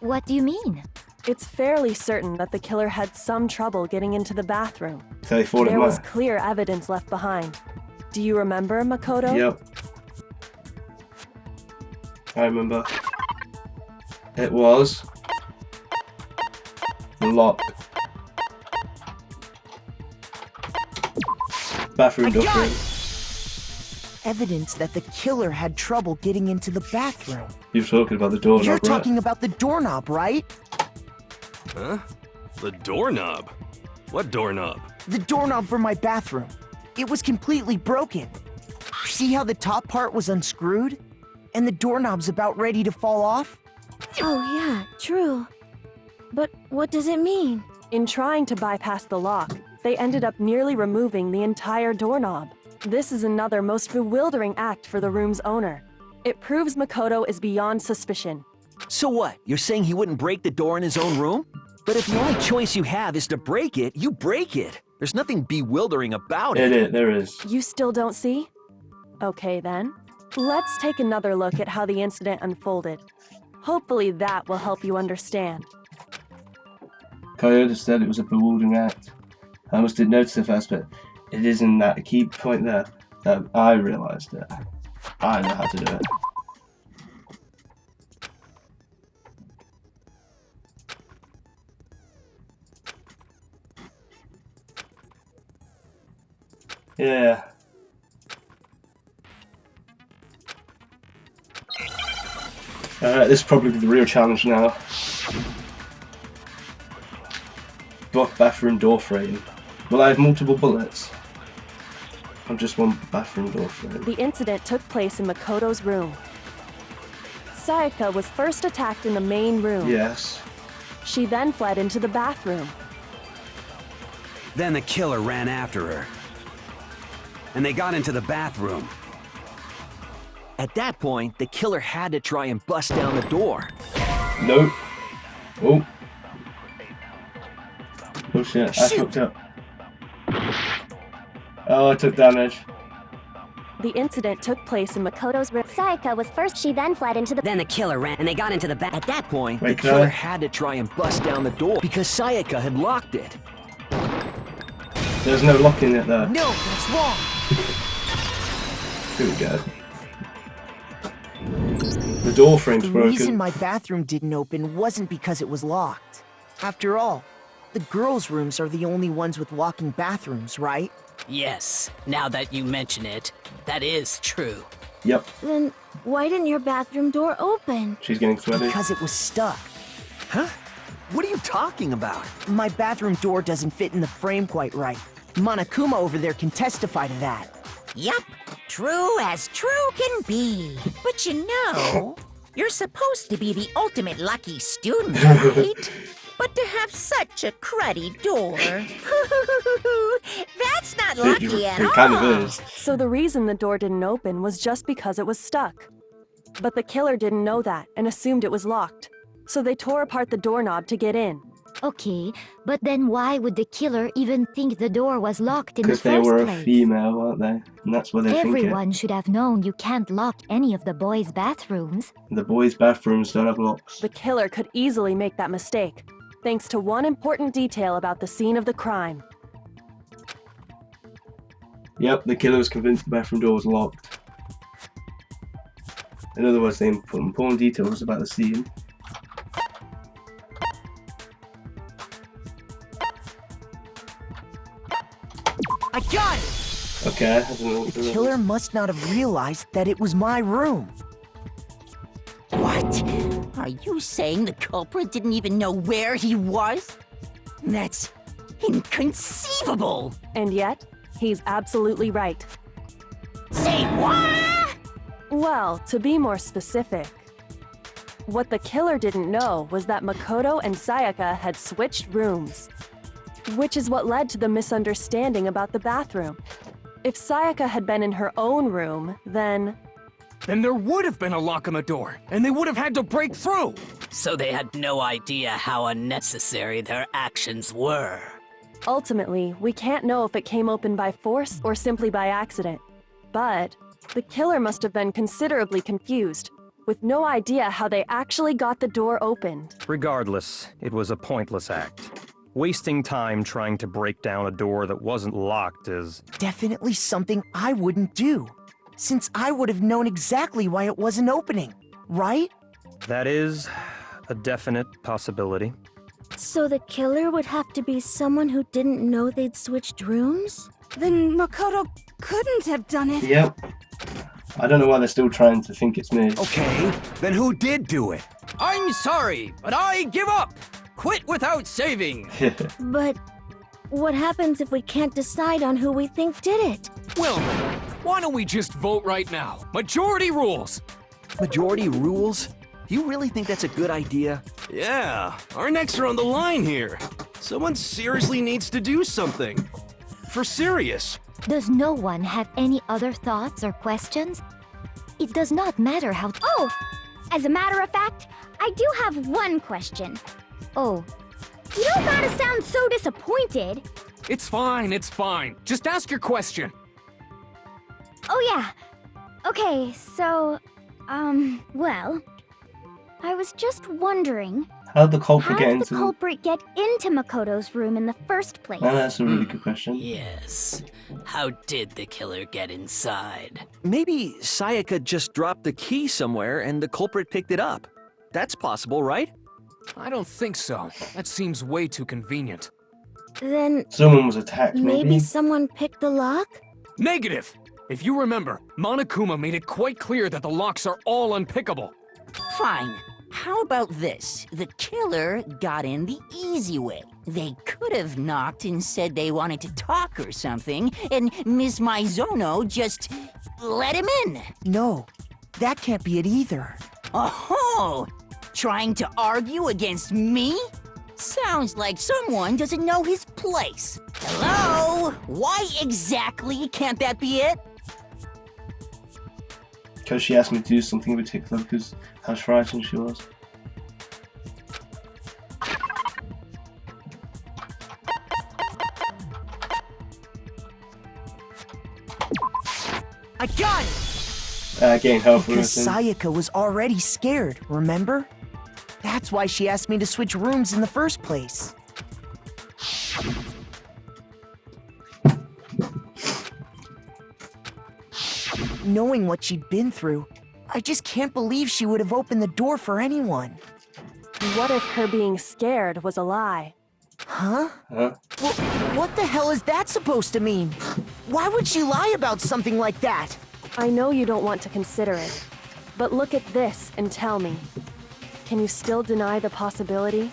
What do you mean? It's fairly certain that the killer had some trouble getting into the bathroom. So they thought it There was might. clear evidence left behind. Do you remember, Makoto? Yep. I remember. It was the lock. Bathroom door frame. Evidence that the killer had trouble getting into the bathroom. You're talking about the doorknob, You're right? talking about the doorknob, right? Huh? The doorknob? What doorknob? The doorknob for my bathroom. It was completely broken. See how the top part was unscrewed? And the doorknob's about ready to fall off? Oh yeah, true. But what does it mean? In trying to bypass the lock, they ended up nearly removing the entire doorknob. This is another most bewildering act for the room's owner. It proves Makoto is beyond suspicion. So what? You're saying he wouldn't break the door in his own room? But if the only choice you have is to break it, you break it. There's nothing bewildering about it. There is. You still don't see? Okay then. Let's take another look at how the incident unfolded. Hopefully that will help you understand. Coyote said it was a bewildering act. I almost didn't notice it first, but it is in that key point there that I realised it. I know how to do it. Yeah. This is probably the real challenge now. Bathroom door frame. Will I have multiple bullets? Or just one bathroom door frame? The incident took place in Makoto's room. Sayaka was first attacked in the main room. Yes. She then fled into the bathroom. Then the killer ran after her. And they got into the bathroom. At that point, the killer had to try and bust down the door. Nope. Oh. Oh shit, I fucked up. Oh, I took damage. The incident took place in Makoto's room. Sayaka was first, she then fled into the... Then the killer ran and they got into the back. At that point, Wait, the can killer I- had to try and bust down the door because Sayaka had locked it. There's no lock in it there. No, that's wrong. Here we go. The door frame's The broken. reason my bathroom didn't open wasn't because it was locked. After all, the girls' rooms are the only ones with locking bathrooms, right? Yes, now that you mention it, that is true. Yep. Then Why didn't your bathroom door open? She's getting sweaty. Because it was stuck. Huh? What are you talking about? My bathroom door doesn't fit in the frame quite right. Monokuma over there can testify to that. Yup, true as true can be. But you know, you're supposed to be the ultimate lucky student, right? But to have such a cruddy door, that's not lucky at all. It kind of is. So the reason the door didn't open was just because it was stuck. But the killer didn't know that and assumed it was locked. So they tore apart the doorknob to get in. Okay, but then why would the killer even think the door was locked in the Because first they were place? a female, weren't they? And that's what they think Everyone should have known you can't lock any of the boys' bathrooms. The boys' bathrooms don't have locks. The killer could easily make that mistake, thanks to one important detail about the scene of the crime. Yep, the killer was convinced the bathroom door was locked. In other words, they put important details about the scene. I got it! Okay. The killer must not have realized that it was my room. What? Are you saying the culprit didn't even know where he was? That's inconceivable! And yet, he's absolutely right. Say what? Well, to be more specific, what the killer didn't know was that Makoto and Sayaka had switched rooms, which is what led to the misunderstanding about the bathroom. If Sayaka had been in her own room, then there would have been a lock on the door, and they would have had to break through. So they had no idea how unnecessary their actions were. ultimately, we can't know if it came open by force or simply by accident. But the killer must have been considerably confused, with no idea how they actually got the door opened. Regardless, it was a pointless act. Wasting time trying to break down a door that wasn't locked is... definitely something I wouldn't do, since I would have known exactly why it wasn't opening, right? That is a definite possibility. So the killer would have to be someone who didn't know they'd switched rooms? Then Makoto couldn't have done it. Yep. I don't know why they're still trying to think it's me. Okay, then who did do it? I'm sorry, but I give up. Quit without saving. But what happens if we can't decide on who we think did it? Well then, why don't we just vote right now? Majority rules. Majority rules? You really think that's a good idea? Yeah, our necks are on the line here. Someone seriously needs to do something. For serious. Does no one have any other thoughts or questions? It does not matter how... Oh! As a matter of fact, I do have one question. Oh. You don't gotta sound so disappointed. It's fine, it's fine. Just ask your question. Oh yeah. Okay, so, well... I was just wondering... How did the culprit get How did into the culprit get into Makoto's room in the first place? Oh, that's a really good question. Yes. How did the killer get inside? Maybe Sayaka just dropped the key somewhere and the culprit picked it up. That's possible, right? I don't think so. That seems way too convenient. Then... someone was attacked, maybe? someone picked the lock? Negative! If you remember, Monokuma made it quite clear that the locks are all unpickable. Fine. How about this? The killer got in the easy way. They could have knocked and said they wanted to talk or something, and Ms. Maizono just let him in. No, that can't be it either. Oh, trying to argue against me? Sounds like someone doesn't know his place. Hello? Why exactly can't that be it? Because she asked me to do something in particular because how frightened she was. I got it! Again, health Because routine. Sayaka was already scared, remember? That's why she asked me to switch rooms in the first place. Knowing what she'd been through, I just can't believe she would have opened the door for anyone. What if her being scared was a lie? Huh? Huh? What the hell is that supposed to mean? Why would she lie about something like that? I know you don't want to consider it, But look at this and tell me. Can you still deny the possibility?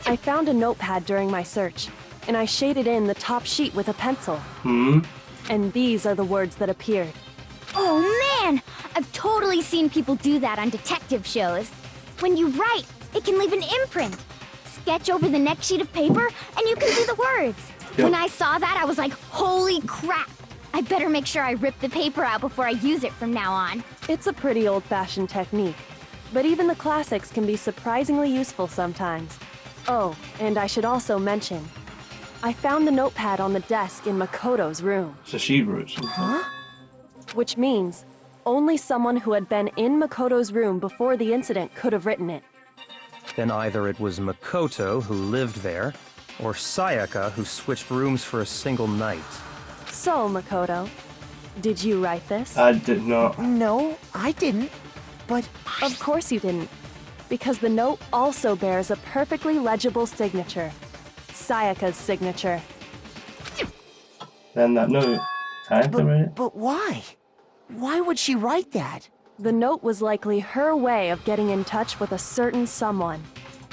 I found a notepad during my search, and I shaded in the top sheet with a pencil. And these are the words that appeared. Oh man! I've totally seen people do that on detective shows. When you write, it can leave an imprint. Sketch over the next sheet of paper, and you can see the words. Yep. When I saw that, I was like, holy crap! I better make sure I rip the paper out before I use it from now on. It's a pretty old-fashioned technique, but even the classics can be surprisingly useful sometimes. Oh, and I should also mention, I found the notepad on the desk in Makoto's room. So she wrote something. Huh? Which means only someone who had been in Makoto's room before the incident could have written it. Then either it was Makoto who lived there, or Sayaka who switched rooms for a single night. So, Makoto, did you write this? I did not. No, I didn't. But of course you didn't. Because the note also bears a perfectly legible signature. Sayaka's signature. Then that note. Sayaka read it. But why? Why would she write that? The note was likely her way of getting in touch with a certain someone.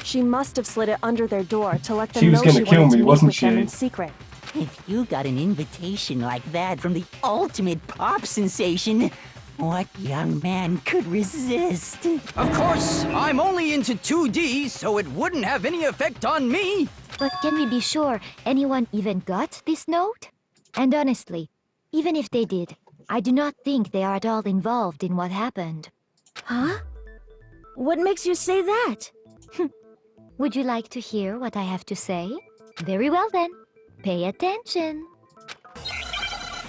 She must have slid it under their door to let them know she wanted to meet with them in secret. If you got an invitation like that from the ultimate pop sensation, what young man could resist? Of course, I'm only into 2D, so it wouldn't have any effect on me. But can we be sure anyone even got this note? And honestly, even if they did, I do not think they are at all involved in what happened. Huh? What makes you say that? Would you like to hear what I have to say? Very well then. Pay attention.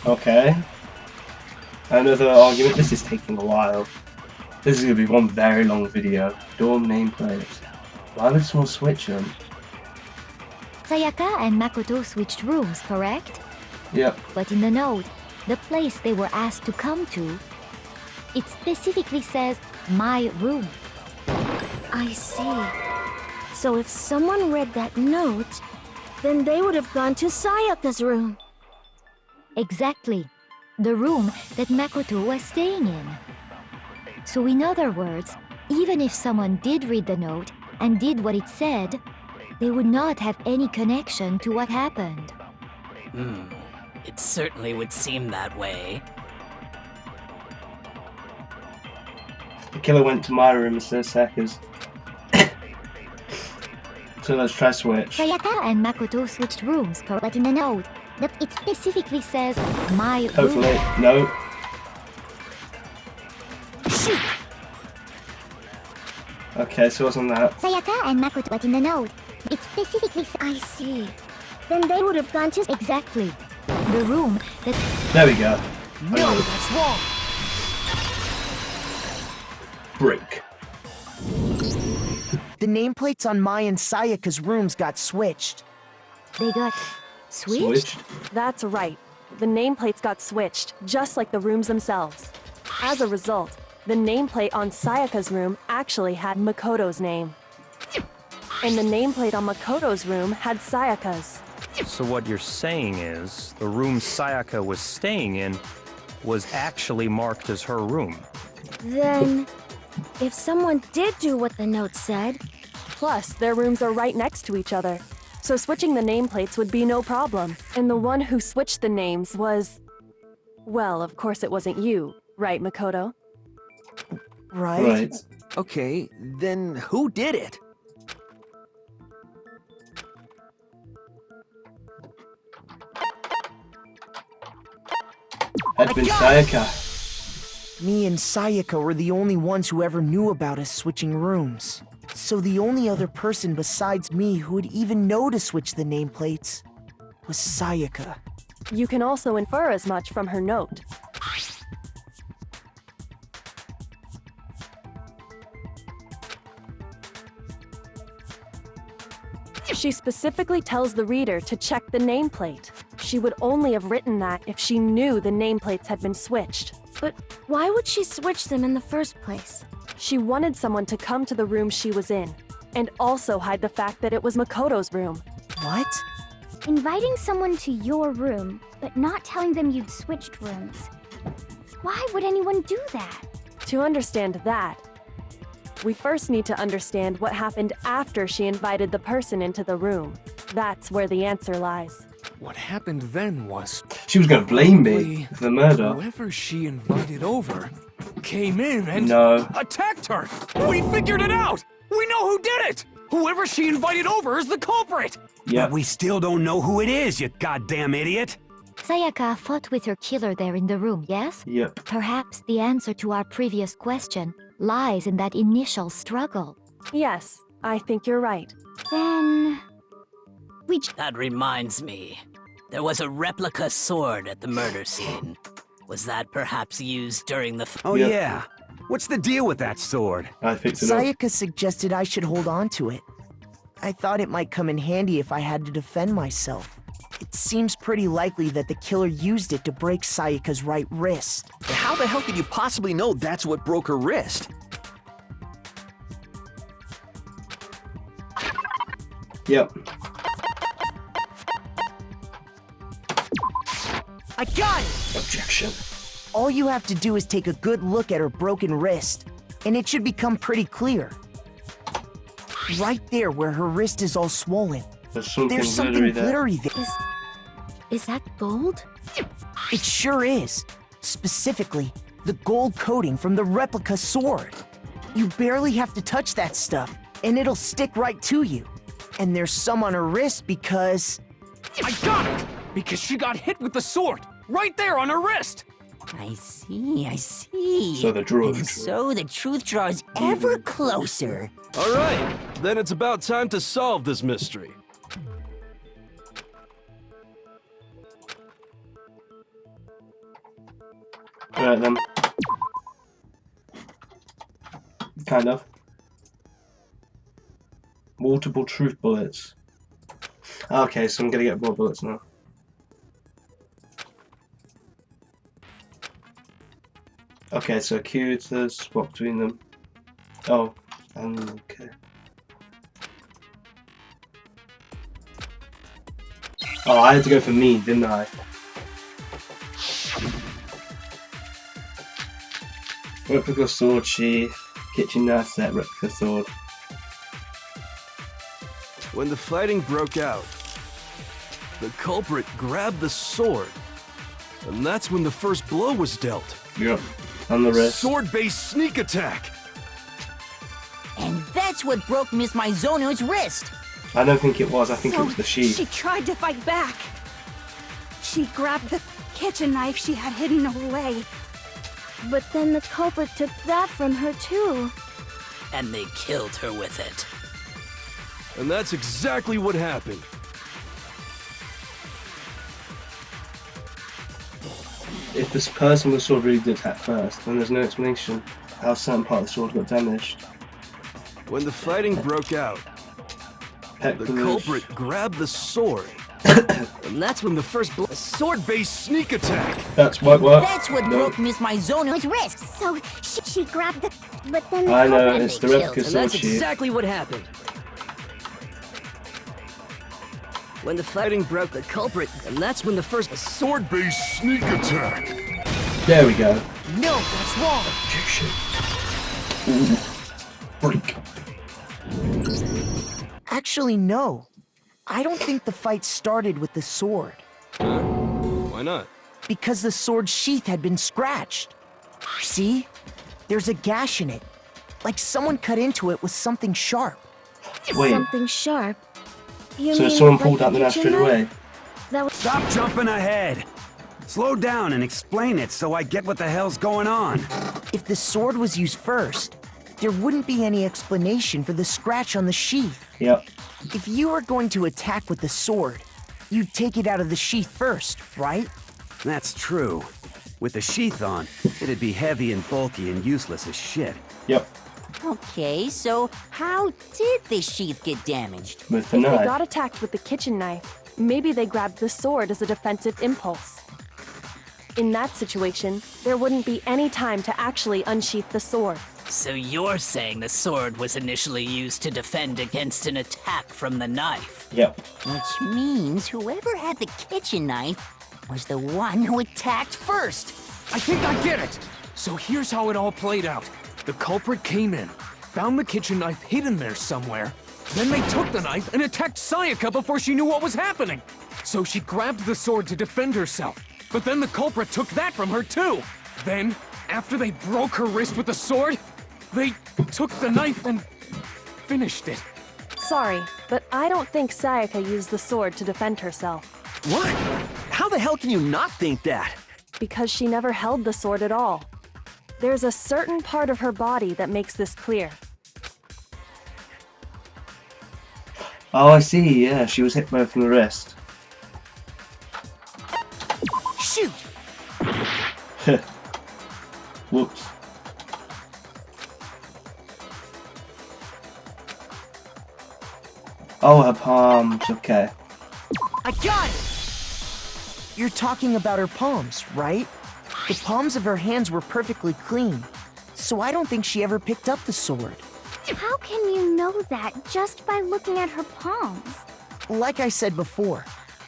Okay. Another argument. This is taking a while. This is going to be one very long video. Dorm nameplates. Why would someone switch them? Sayaka and Makoto switched rooms, correct? Yep. But in the note, the place they were asked to come to, it specifically says, my room. I see. So if someone read that note, then they would have gone to Sayaka's room. Exactly. The room that Makoto was staying in. So in other words, even if someone did read the note and did what it said, they would not have any connection to what happened. It certainly would seem that way. The killer went to my room instead of Saka's. So let's try switch. Sayaka and Makoto switched rooms, but in the note, it specifically says, my room. Hopefully, no. Okay, so what's on that? Sayaka and Makoto, but in the note, it specifically says, I see. Then they would have gone to... Exactly. The room that... There we go. No, that's wrong. Break. The nameplates on Mai and Sayaka's rooms got switched. They got switched? That's right. The nameplates got switched, just like the rooms themselves. As a result, the nameplate on Sayaka's room actually had Makoto's name. And the nameplate on Makoto's room had Sayaka's. So what you're saying is, the room Sayaka was staying in was actually marked as her room. Then, if someone did do what the note said... Plus, their rooms are right next to each other, so switching the nameplates would be no problem. And the one who switched the names was... Well, of course it wasn't you, right, Makoto? Right. Okay, then who did it? Had been Sayaka. Me and Sayaka were the only ones who ever knew about us switching rooms. So the only other person besides me who would even know to switch the nameplates was Sayaka. You can also infer as much from her note. She specifically tells the reader to check the nameplate. She would only have written that if she knew the nameplates had been switched. But why would she switch them in the first place? She wanted someone to come to the room she was in, and also hide the fact that it was Makoto's room. What? Inviting someone to your room, but not telling them you'd switched rooms. Why would anyone do that? To understand that, we first need to understand what happened after she invited the person into the room. That's where the answer lies. What happened then was... She was going to blame me for the murder. Whoever she invited over came in and attacked her. We figured it out! We know who did it! Whoever she invited over is the culprit! Yeah. But we still don't know who it is, you goddamn idiot! Sayaka fought with her killer there in the room, yes? Yep. Perhaps the answer to our previous question lies in that initial struggle. Yes, I think you're right. Then... That reminds me. There was a replica sword at the murder scene. Was that perhaps used during the... Oh yeah. What's the deal with that sword? I picked it up. Sayaka suggested I should hold on to it. I thought it might come in handy if I had to defend myself. It seems pretty likely that the killer used it to break Sayaka's right wrist. How the hell could you possibly know that's what broke her wrist? Yep. I got it! Objection. All you have to do is take a good look at her broken wrist, and it should become pretty clear. Right there where her wrist is all swollen. There's something glittery there. Is that gold? It sure is. Specifically, the gold coating from the replica sword. You barely have to touch that stuff, and it'll stick right to you. And there's some on her wrist because... I got it! Because she got hit with the sword! Right there on her wrist! I see. So the truth. And so the truth draws ever closer. All right, then it's about time to solve this mystery. Alright then. Kind of. Multiple truth bullets. Okay, so I'm gonna get more bullets now. Okay, so Q to swap between them. Oh, okay. Oh, I had to go for me, didn't I? Replica sword sheath, kitchen knife set, replica sword. When the fighting broke out, the culprit grabbed the sword, and that's when the first blow was dealt. Yep, on the wrist. Sword-based sneak attack! And that's what broke Miss Mizono's wrist. I don't think it was, I think it was the sheath. She tried to fight back. She grabbed the kitchen knife she had hidden away. But then the culprit took that from her too. And they killed her with it. And that's exactly what happened. If this person with the sword really did attack first, then there's no explanation how a certain part of the sword got damaged. When the fighting broke out, the culprit grabbed the sword. And that's when the first blow... A sword-based sneak attack! That's what That's what broke Miss Mizono's wrist. So she grabbed the... But then the I know, culprit... it's the replica And sword that's sheath. exactly what happened. When the fighting broke, the culprit, and that's when the first... Sword-based sneak attack! There we go. No, that's wrong. Objection. Ooh. Freak. Actually, no. I don't think the fight started with the sword. Why not? Because the sword sheath had been scratched. See? There's a gash in it. Like someone cut into it with something sharp. Wait. Something sharp. You So mean someone like pulled out the knife kitchen straight away? That was... Stop jumping ahead! Slow down and explain it so I get what the hell's going on. If the sword was used first, there wouldn't be any explanation for the scratch on the sheath. Yep. If you were going to attack with the sword, you'd take it out of the sheath first, right? That's true. With the sheath on, it'd be heavy and bulky and useless as shit. Yep. Okay, so how did the sheath get damaged? With the If they knife. got attacked with the kitchen knife, maybe they grabbed the sword as a defensive impulse. In that situation, there wouldn't be any time to actually unsheath the sword. So you're saying the sword was initially used to defend against an attack from the knife? Yep. Which means whoever had the kitchen knife was the one who attacked first. I think I get it. So here's how it all played out. The culprit came in, found the kitchen knife hidden there somewhere. Then they took the knife and attacked Sayaka before she knew what was happening. So she grabbed the sword to defend herself. But then the culprit took that from her too. Then, after they broke her wrist with the sword, they took the knife and finished it. Sorry, but I don't think Sayaka used the sword to defend herself. What? How the hell can you not think that? Because she never held the sword at all. There's a certain part of her body that makes this clear. Oh, I see. Yeah, she was hit both from the wrist. Shoot! Whoops. Oh, her palms. Okay. I got it! You're talking about her palms, right? The palms of her hands were perfectly clean, so I don't think she ever picked up the sword. How can you know that just by looking at her palms? Like I said before,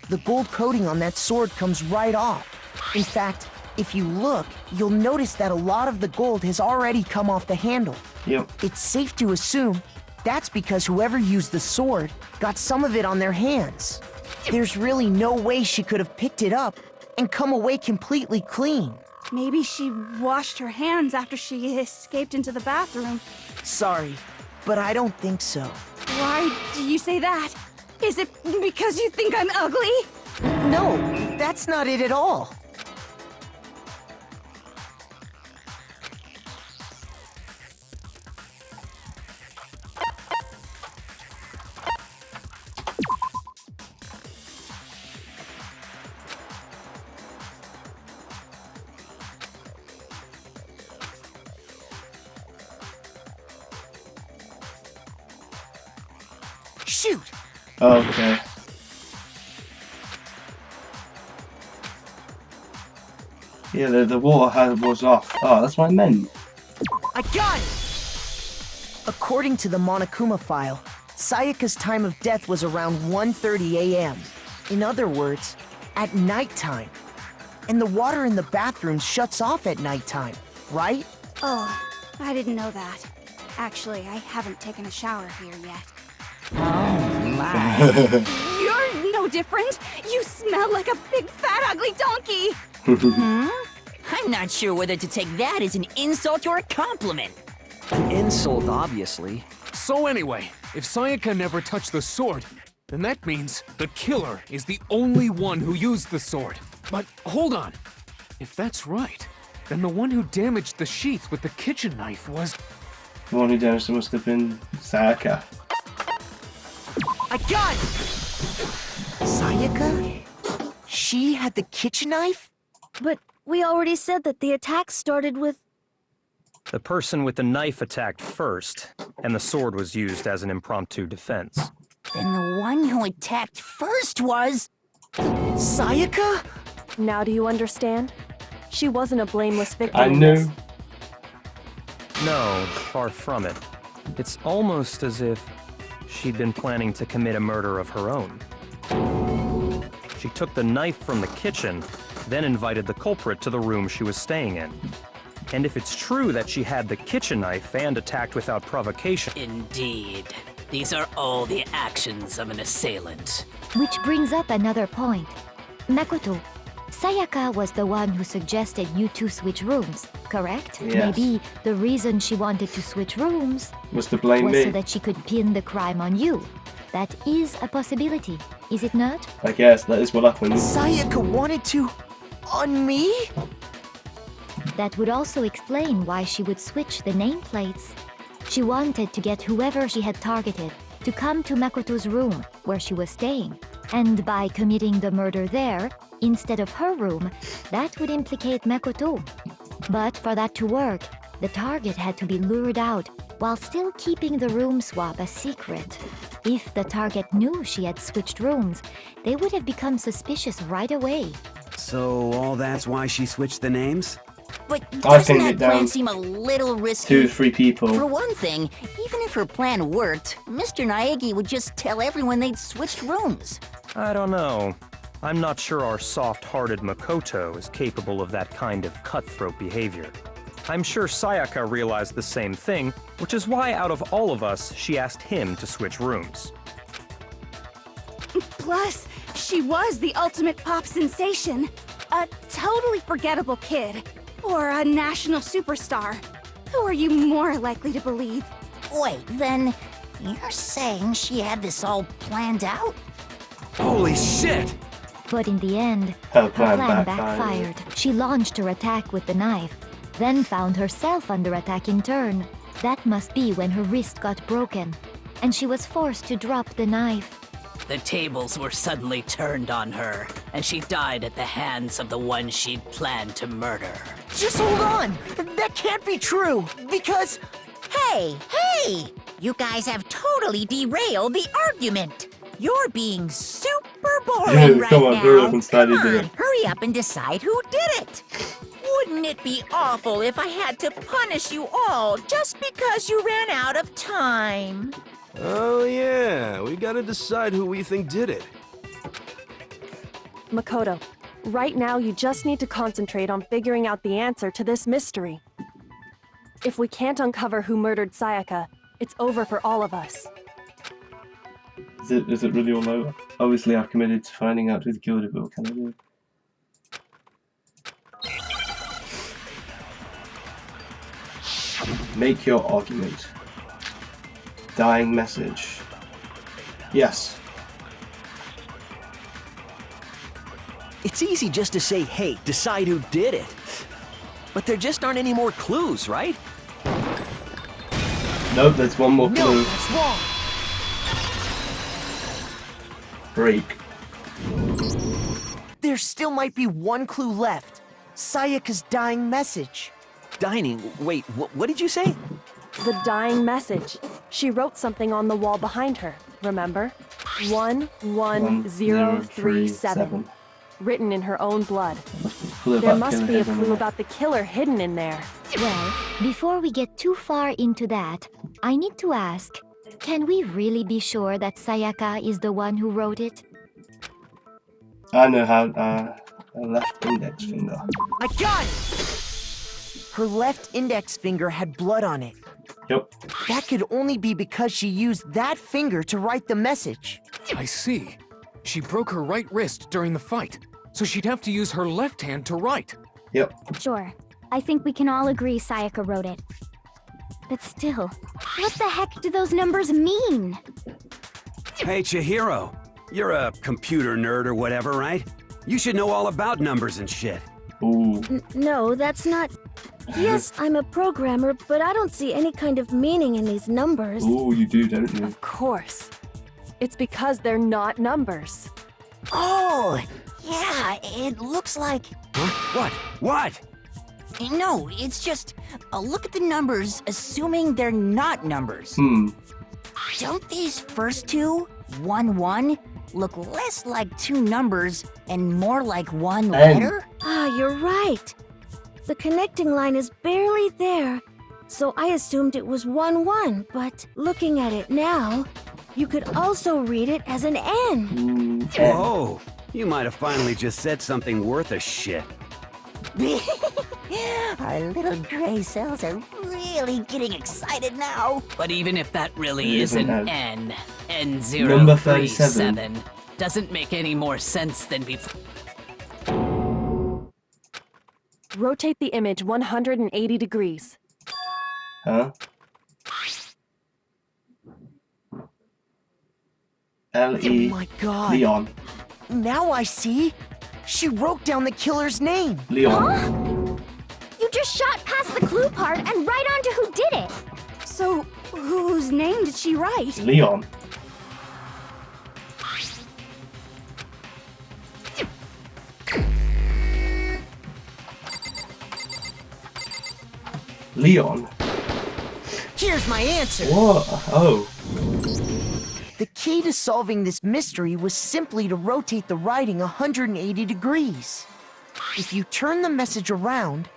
the gold coating on that sword comes right off. In fact, if you look, you'll notice that a lot of the gold has already come off the handle. Yep. It's safe to assume that's because whoever used the sword got some of it on their hands. There's really no way she could have picked it up and come away completely clean. Maybe she washed her hands after she escaped into the bathroom. Sorry, but I don't think so. Why do you say that? Is it because you think I'm ugly? No, that's not it at all. Shoot! Okay. Yeah, the water was off. Oh, that's what I meant. I got it! According to the Monokuma file, Sayaka's time of death was around 1:30 a.m. In other words, at nighttime. And the water in the bathroom shuts off at nighttime, right? Oh, I didn't know that. Actually, I haven't taken a shower here yet. Oh my. You're no different. You smell like a big, fat, ugly donkey. I'm not sure whether to take that as an insult or a compliment. Insult, obviously. So anyway, if Sayaka never touched the sword, then that means the killer is the only one who used the sword. But hold on. If that's right, then the one who damaged the sheath with the kitchen knife was... The one who damaged it must have been Sayaka. I got it! Sayaka? She had the kitchen knife? But we already said that the attack started with... The person with the knife attacked first, and the sword was used as an impromptu defense. Then the one who attacked first was... Sayaka? Now do you understand? She wasn't a blameless victim. I knew. No, far from it. It's almost as if she'd been planning to commit a murder of her own. She took the knife from the kitchen, then invited the culprit to the room she was staying in. And if it's true that she had the kitchen knife and attacked without provocation... Indeed. These are all the actions of an assailant. Which brings up another point. Makoto, Sayaka was the one who suggested you two switch rooms, correct? Yes. Maybe the reason she wanted to switch rooms Was to blame was me. so that she could pin the crime on you. That is a possibility, is it not? I guess that is what happened. Sayaka wanted to... on me? That would also explain why she would switch the nameplates. She wanted to get whoever she had targeted to come to Makoto's room, where she was staying. And by committing the murder there, instead of her room, that would implicate Makoto. But for that to work, the target had to be lured out while still keeping the room swap a secret. If the target knew she had switched rooms, they would have become suspicious right away. So all that's why she switched the names? But I doesn't pinned it that plan down seem a little risky? 2 or 3 people. For one thing, even if her plan worked, Mr. Naegi would just tell everyone they'd switched rooms. I don't know. I'm not sure our soft-hearted Makoto is capable of that kind of cutthroat behavior. I'm sure Sayaka realized the same thing, which is why out of all of us, she asked him to switch rooms. Plus, she was the ultimate pop sensation. A totally forgettable kid. Or a national superstar. Who are you more likely to believe? Wait, then you're saying she had this all planned out? Holy shit! But in the end, Her her plan plan backfired. backfired. She launched her attack with the knife, then found herself under attack in turn. That must be when her wrist got broken, and she was forced to drop the knife. The tables were suddenly turned on her, and she died at the hands of the one she'd planned to murder. Just hold on! That can't be true, because... Hey! You guys have totally derailed the argument. You're being super boring right Come on, now. hurry up and start Come it. on, hurry up and decide who did it. Wouldn't it be awful if I had to punish you all just because you ran out of time? Oh yeah, we gotta decide who we think did it. Makoto, right now you just need to concentrate on figuring out the answer to this mystery. If we can't uncover who murdered Sayaka, it's over for all of us. Is it really all over? Obviously, I've committed to finding out who killed it, but what can I do? Make your argument. Dying message. Yes. It's easy just to say, hey, decide who did it. But there just aren't any more clues, right? Nope, there's one more No, clue. that's wrong! Break. There still might be one clue left. Sayaka's dying message. Dining, wait, what did you say? The dying message. She wrote something on the wall behind her, remember? 11037. Written in her own blood. There must be a clue about the killer hidden in there. Well, before we get too far into that, I need to ask, can we really be sure that Sayaka is the one who wrote it? I know how, a left index finger. I got it! Her left index finger had blood on it. Yep. That could only be because she used that finger to write the message. I see. She broke her right wrist during the fight, so she'd have to use her left hand to write. Yep. Sure. I think we can all agree Sayaka wrote it. But still, what the heck do those numbers mean? Hey, Chihiro. You're a computer nerd or whatever, right? You should know all about numbers and shit. Ooh. No, that's not... Yes, I'm a programmer, but I don't see any kind of meaning in these numbers. Ooh, you do, don't you? Of course. It's because they're not numbers. Oh, yeah, it looks like... Huh? What? No, it's just a look at the numbers, assuming they're not numbers. Don't these first two, 1, 1, look less like two numbers and more like one letter? Ah, you're right. The connecting line is barely there, so I assumed it was 1, 1, but looking at it now, you could also read it as an N. Whoa, you might have finally just said something worth a shit. Our little gray cells are really getting excited now. But even if that really It is an isn't N, Number N037, doesn't make any more sense than before. Rotate the image 180 degrees. Huh? L-E... Oh my god. Leon. Now I see. She wrote down the killer's name. Leon. You just shot past the clue part and right on to who did it. So, whose name did she write? Leon. Leon. Here's my answer. What? Oh. The key to solving this mystery was simply to rotate the writing 180 degrees. If you turn the message around,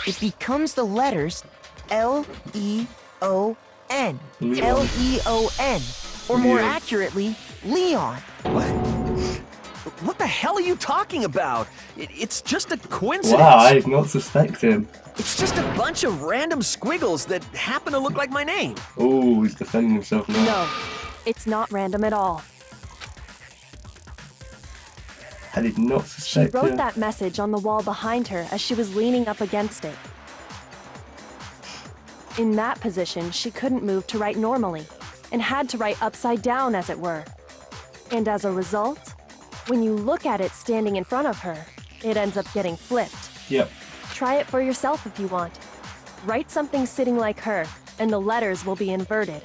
it becomes the letters L-E-O-N. L-E-O-N. Or more accurately, Leon. What the hell are you talking about? It's just a coincidence. Wow, I did not suspect him. It's just a bunch of random squiggles that happen to look like my name. Oh, he's defending himself now. No, it's not random at all. I did not She suspect wrote him. that message on the wall behind her as she was leaning up against it. In that position, she couldn't move to write normally, and had to write upside down, as it were. And as a result, when you look at it standing in front of her, it ends up getting flipped. Yep. Try it for yourself if you want. Write something sitting like her, and the letters will be inverted.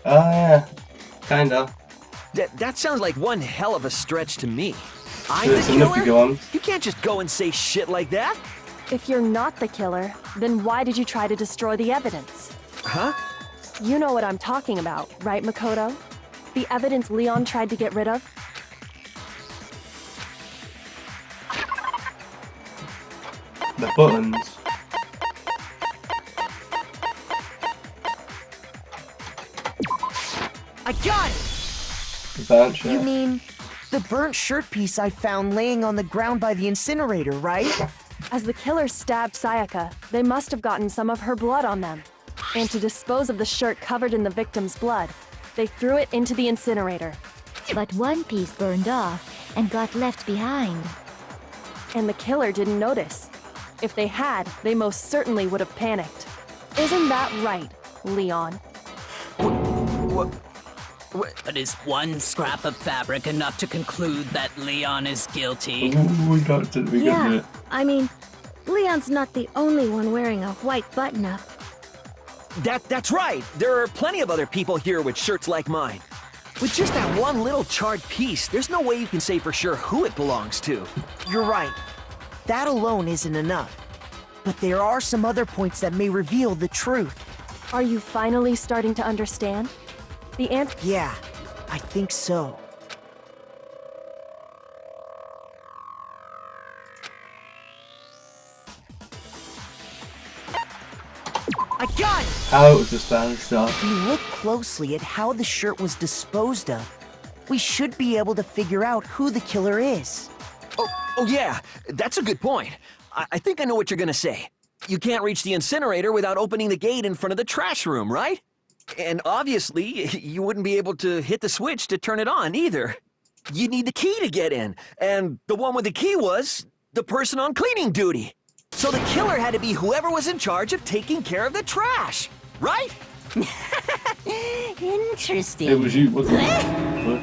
Yeah. Kinda. That sounds like one hell of a stretch to me. I'm There's the enough to killer? go on. You can't just go and say shit like that. If you're not the killer, then why did you try to destroy the evidence? Huh? You know what I'm talking about, right, Makoto? The evidence Leon tried to get rid of? The buttons. I got it! The burnt shirt. You mean the burnt shirt piece I found laying on the ground by the incinerator, right? As the killer stabbed Sayaka, they must have gotten some of her blood on them. And to dispose of the shirt covered in the victim's blood, they threw it into the incinerator. But one piece burned off and got left behind. And the killer didn't notice. If they had, they most certainly would have panicked. Isn't that right, Leon? But is one scrap of fabric enough to conclude that Leon is guilty? Ooh, we got it. We got Yeah, it. I mean, Leon's not the only one wearing a white button-up. That's right. There are plenty of other people here with shirts like mine. With just that one little charred piece, there's no way you can say for sure who it belongs to. You're right. That alone isn't enough. But there are some other points that may reveal the truth. Are you finally starting to understand? The answer. Yeah, I think so. I got it! How it was just bad stuff. If we look closely at how the shirt was disposed of, we should be able to figure out who the killer is. Oh yeah, that's a good point. I think I know what you're gonna say. You can't reach the incinerator without opening the gate in front of the trash room, right? And obviously, you wouldn't be able to hit the switch to turn it on either. You'd need the key to get in, and the one with the key was the person on cleaning duty. So the killer had to be whoever was in charge of taking care of the trash, right? Interesting. It was you, wasn't it? What?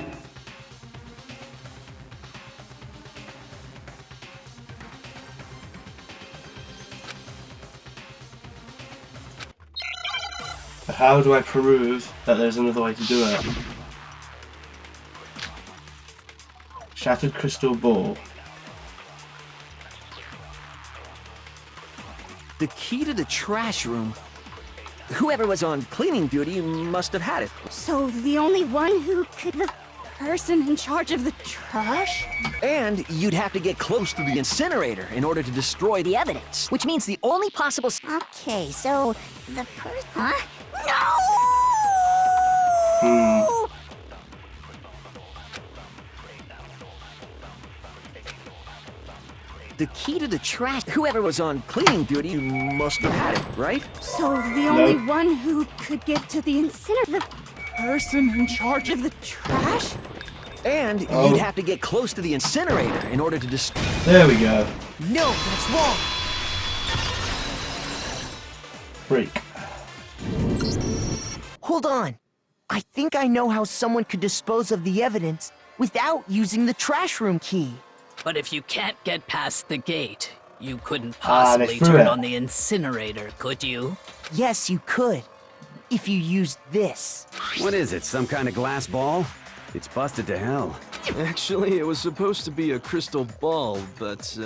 How do I prove that there's another way to do it? Shattered crystal ball. The key to the trash room. Whoever was on cleaning duty must have had it. So the only one who could... the person in charge of the trash? And you'd have to get close to the incinerator in order to destroy the evidence, which means the only possible... Okay, so the person... Huh? Hmm. The key to the trash... Whoever was on cleaning duty must have had it, right? So the only one who could get to the incinerator... the person in charge of the trash? And you'd have to get close to the incinerator in order to destroy... There we go. No, that's wrong. Freak. Hold on. I think I know how someone could dispose of the evidence without using the trash room key. But if you can't get past the gate, you couldn't They possibly threw turn it. on the incinerator, could you? Yes, you could. If you used this. What is it, some kind of glass ball? It's busted to hell. Actually, it was supposed to be a crystal ball, but,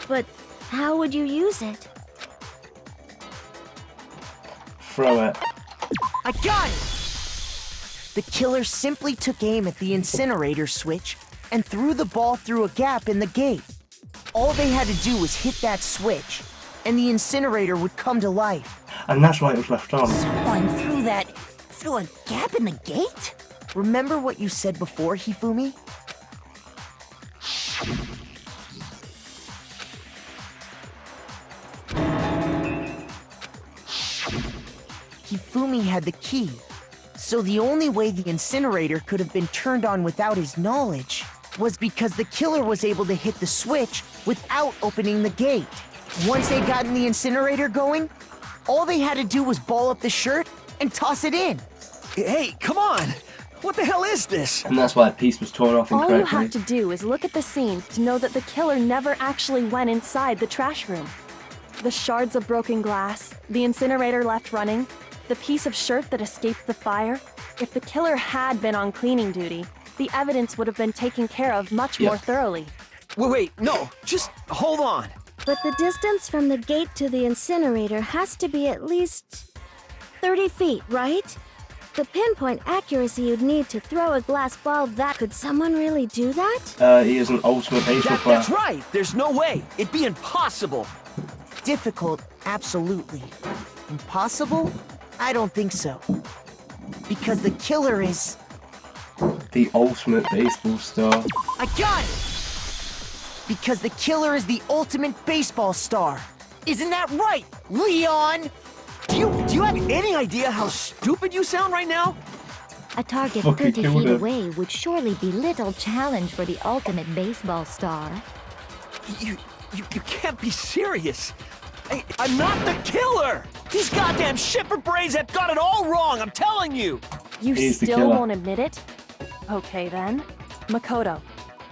But how would you use it? Throw it. I got it! The killer simply took aim at the incinerator switch, and threw the ball through a gap in the gate. All they had to do was hit that switch, and the incinerator would come to life. And that's why it was left on. Someone through a gap in the gate? Remember what you said before, Hifumi? Hifumi had the key, so the only way the incinerator could have been turned on without his knowledge was because the killer was able to hit the switch without opening the gate. Once they'd gotten the incinerator going, all they had to do was ball up the shirt and toss it in. Hey, come on! What the hell is this? And that's why a piece was torn off All incorrectly. you have to do is look at the scene to know that the killer never actually went inside the trash room. The shards of broken glass, the incinerator left running, the piece of shirt that escaped the fire. If the killer had been on cleaning duty, the evidence would have been taken care of much more thoroughly. Wait, no, just hold on. But the distance from the gate to the incinerator has to be at least 30 feet, right? The pinpoint accuracy you'd need to throw a glass ball that... Could someone really do that? He is an ultimate baseball player. That's right! There's no way! It'd be impossible! Difficult, absolutely. Impossible? I don't think so. Because the killer is... the ultimate baseball star. I got it! Because the killer is the ultimate baseball star. Isn't that right, Leon? Do you have any idea how stupid you sound right now? A target Fucking 30 killed feet him. away would surely be little challenge for the ultimate baseball star. You can't be serious. I'm not the killer! These goddamn shipper brains have got it all wrong, I'm telling you! You He's the still killer. won't admit it? Okay then. Makoto,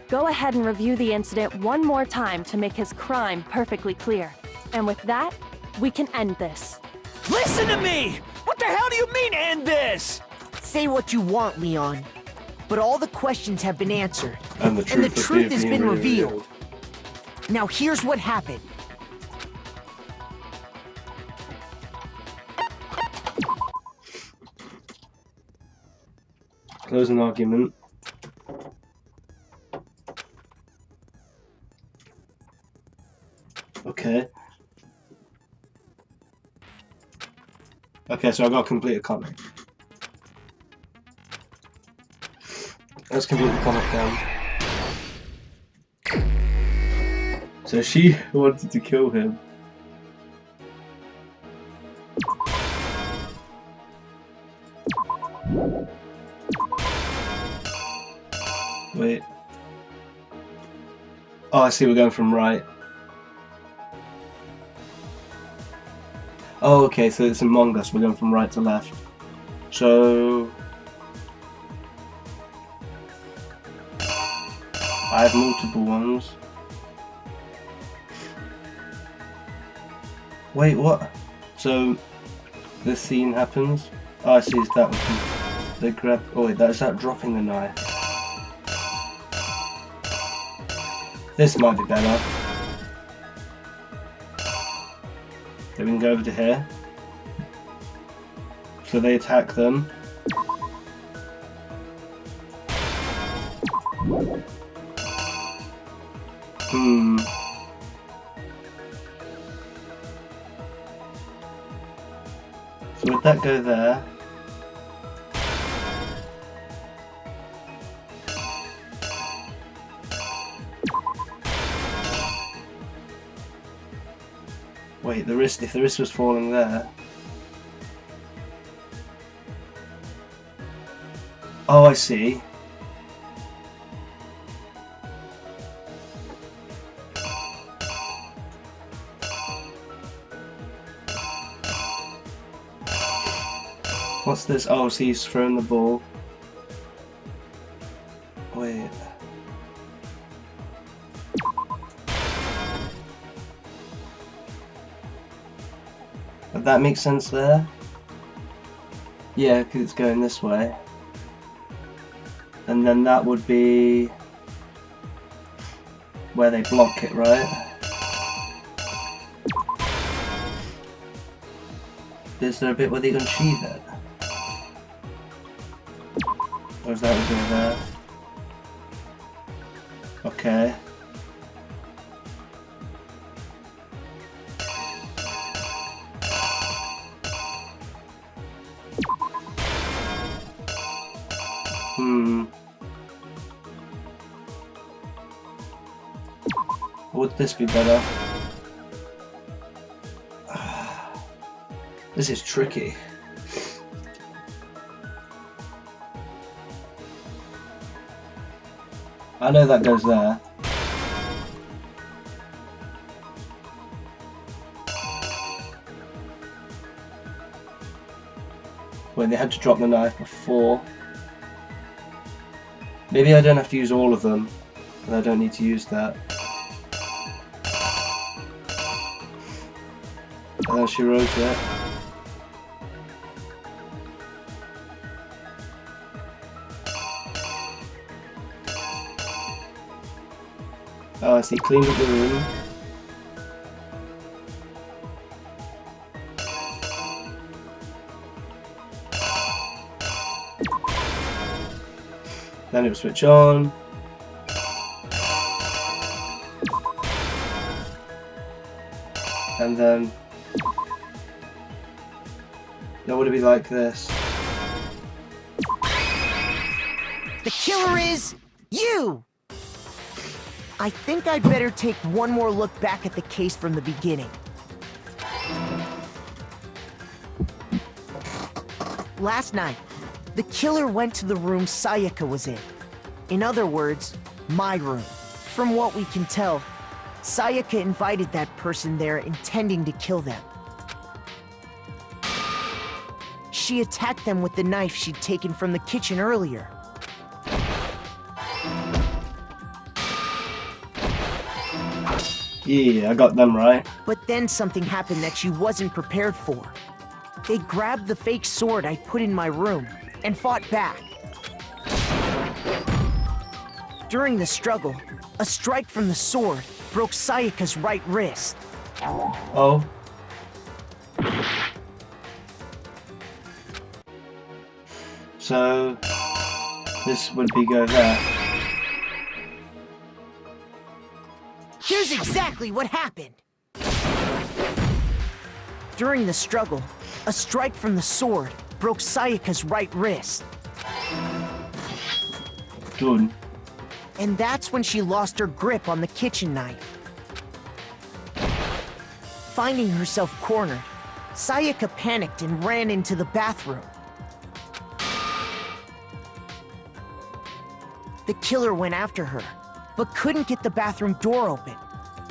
go ahead and review the incident one more time to make his crime perfectly clear. And with that, we can end this. Listen to me! What the hell do you mean, end this? Say what you want, Leon. But all the questions have been answered. And the truth has been revealed. Now here's what happened. Closing argument. Okay. Okay, so I got to complete a comic. Let's complete the comic then. So she wanted to kill him. Wait. Oh, I see, we're going from right. Oh, okay, so it's Among Us, we're going from right to left. So... I have multiple ones. Wait, what? So, this scene happens? Oh, I see, it's that one. They grab... Oh wait, is that dropping the knife? This might be better. Then we can go over to here. So they attack them. So would that go there? Wait, the wrist, if the wrist was falling there... Oh, I see. What's this? Oh, so he's throwing the ball. Wait. Would that make sense there? Yeah, because it's going this way. And then that would be where they block it, right? Is there a bit where they unsheath it? Or is that what we're doing there? Okay. Would this be better? This is tricky. I know that goes there. Wait, they had to drop the knife before. Maybe I don't have to use all of them, and I don't need to use that. And then she wrote it. Oh, I see. Cleaned up the room. Then it will switch on. And then now would it be like this? The killer is you! I think I'd better take one more look back at the case from the beginning. Last night, the killer went to the room Sayaka was in. In other words, my room. From what we can tell, Sayaka invited that person there intending to kill them. She attacked them with the knife she'd taken from the kitchen earlier. Yeah, I got them right. But then something happened that she wasn't prepared for. They grabbed the fake sword I put in my room and fought back. During the struggle, a strike from the sword broke Sayaka's right wrist. Oh. So this would be go there. Here's exactly what happened. During the struggle, a strike from the sword broke Sayaka's right wrist. Good. And that's when she lost her grip on the kitchen knife. Finding herself cornered, Sayaka panicked and ran into the bathroom. The killer went after her, but couldn't get the bathroom door open.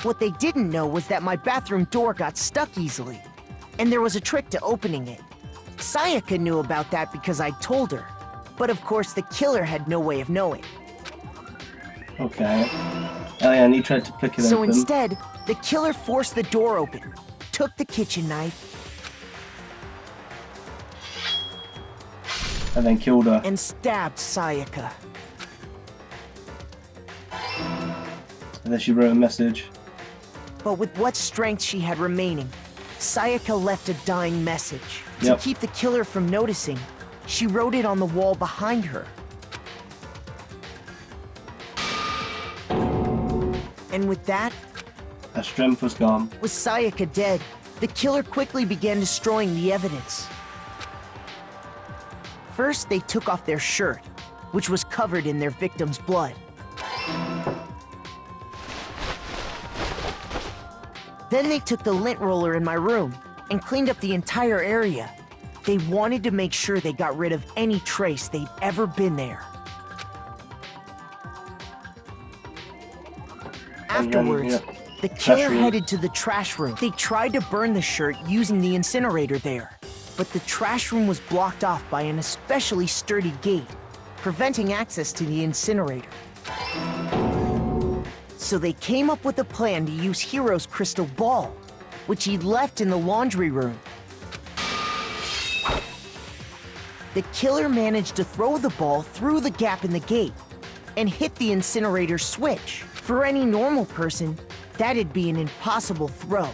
What they didn't know was that my bathroom door got stuck easily, and there was a trick to opening it. Sayaka knew about that because I told her, but of course the killer had no way of knowing. Okay. Oh yeah, and he tried to pick it So open. instead, the killer forced the door open, took the kitchen knife, and then killed her. and stabbed Sayaka. And then she wrote a message. But with what strength she had remaining, Sayaka left a dying message. Yep. To keep the killer from noticing, she wrote it on the wall behind her. And with that, Her strength was gone. with Sayaka dead, the killer quickly began destroying the evidence. First, they took off their shirt, which was covered in their victim's blood. Then they took the lint roller in my room and cleaned up the entire area. They wanted to make sure they got rid of any trace they'd ever been there. Afterwards, the killer headed to the trash room. They tried to burn the shirt using the incinerator there, but the trash room was blocked off by an especially sturdy gate, preventing access to the incinerator. So they came up with a plan to use Hiro's crystal ball, which he'd left in the laundry room. The killer managed to throw the ball through the gap in the gate and hit the incinerator switch. For any normal person, that'd be an impossible throw.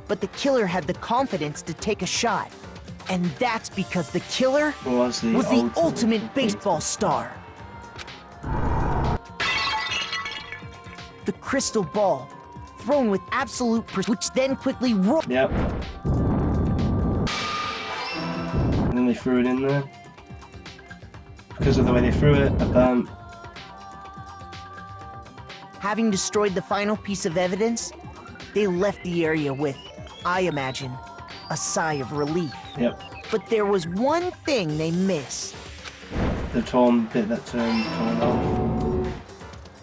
But the killer had the confidence to take a shot. And that's because the killer was the ultimate baseball star. the crystal ball, thrown with absolute precision, which then quickly rolled. Yep. And then they threw it in there. Because of the way they threw it, Having destroyed the final piece of evidence, they left the area with, I imagine, a sigh of relief. Yep. But there was one thing they missed. The torn bit that turned torn off.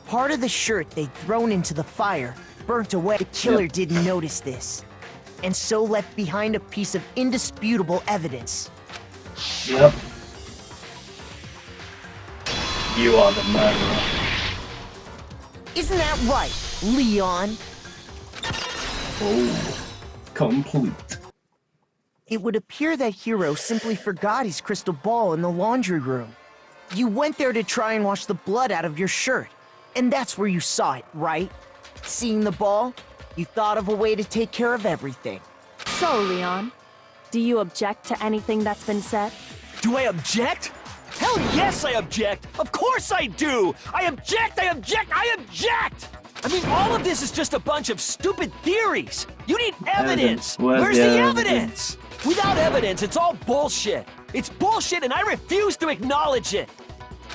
Part of the shirt they'd thrown into the fire burnt away. The killer didn't notice this, and so left behind a piece of indisputable evidence. Yep. You are the murderer. Isn't that right, Leon? Oh, complete. It would appear that Hiro simply forgot his crystal ball in the laundry room. You went there to try and wash the blood out of your shirt, and that's where you saw it, right? Seeing the ball, you thought of a way to take care of everything. So, Leon, do you object to anything that's been said? Do I object? Hell yes, I object! Of course I do! I object! I object! I object! I mean, all of this is just a bunch of stupid theories! You need evidence! Where's the evidence? Without evidence, it's all bullshit! It's bullshit and I refuse to acknowledge it!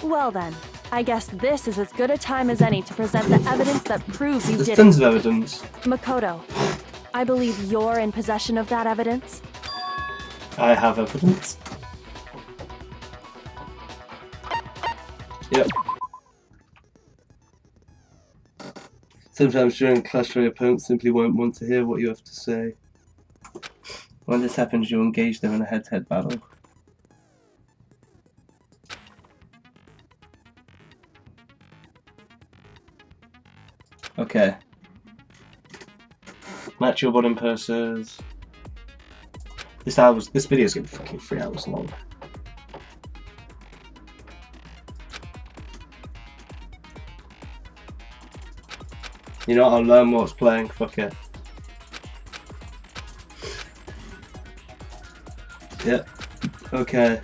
Well then, I guess this is as good a time as any to present the evidence that proves you did it. There's tons of evidence. Makoto, I believe you're in possession of that evidence. I have evidence. Yep. Sometimes during clash, your opponent simply won't want to hear what you have to say. When this happens, you engage them in a head-to-head battle. Okay. Match your bottom purses. This video is gonna be fucking 3 hours long. You know, I'll learn what's playing, fuck it. Yep. Okay.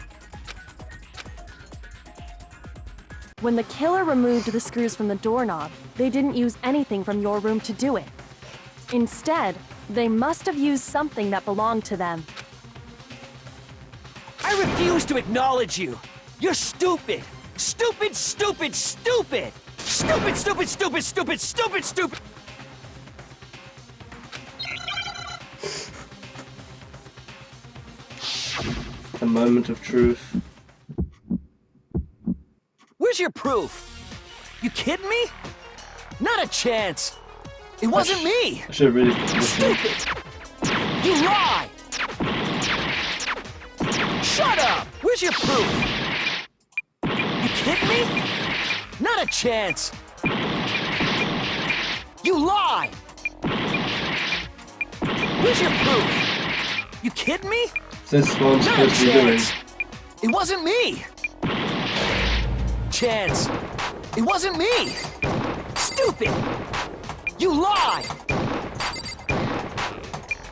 When the killer removed the screws from the doorknob, they didn't use anything from your room to do it. Instead, they must have used something that belonged to them. I refuse to acknowledge you! You're stupid! Stupid, stupid, stupid! Stupid, stupid, stupid, stupid, stupid, stupid! A moment of truth. Where's your proof? You kidding me? Not a chance! It wasn't me! I should have really... Stupid! You lie! Shut up! Where's your proof? You kidding me? Not a chance! You lie! Where's your proof? You kidding me? This is what I'm supposed to be doing. It wasn't me! Chance! It wasn't me! Stupid! You lie!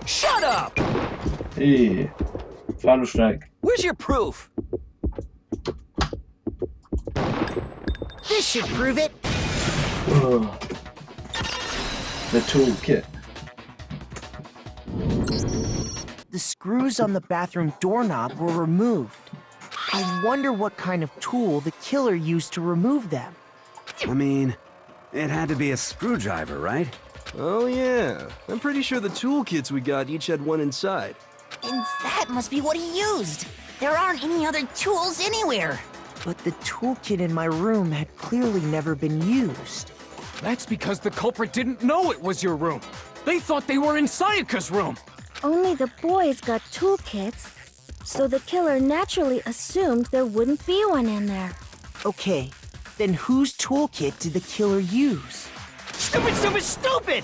Shut up! Hey, final strike. Where's your proof? This should prove it. Ugh. The toolkit. The screws on the bathroom doorknob were removed. I wonder what kind of tool the killer used to remove them. I mean, it had to be a screwdriver, right? Oh yeah, I'm pretty sure the toolkits we got each had one inside. And that must be what he used. There aren't any other tools anywhere. But the toolkit in my room had clearly never been used. That's because the culprit didn't know it was your room. They thought they were in Sayaka's room. Only the boys got toolkits, so the killer naturally assumed there wouldn't be one in there. Okay, then whose toolkit did the killer use? Stupid, stupid, stupid!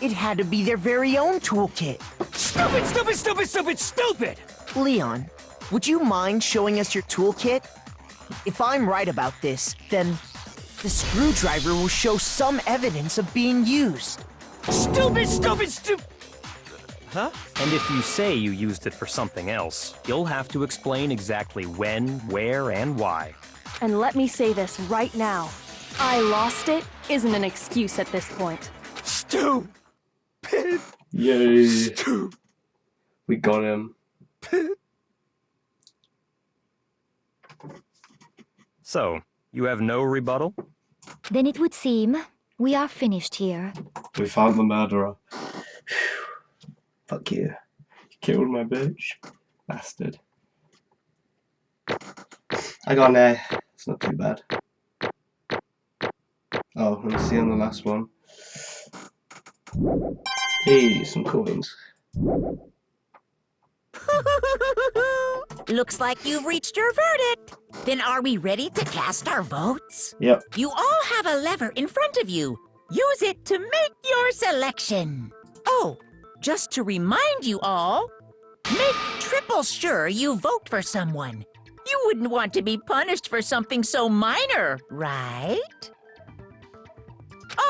It had to be their very own toolkit. Stupid, stupid, stupid, stupid, stupid! Leon, would you mind showing us your toolkit? If I'm right about this, then the screwdriver will show some evidence of being used. Stupid, stupid, stupid! Huh? And if you say you used it for something else, you'll have to explain exactly when, where, and why. And let me say this right now. I lost it isn't an excuse at this point. Stupid. Yay. We got him. So, you have no rebuttal? Then it would seem we are finished here. We found the murderer. Fuck you. You killed my bitch. Bastard. I got an A. It's not too bad. Oh, let's see on the last one. Hey, some coins. Looks like you've reached your verdict. Then are we ready to cast our votes? Yep. You all have a lever in front of you. Use it to make your selection. Oh, just to remind you all, make triple sure you vote for someone. You wouldn't want to be punished for something so minor, right?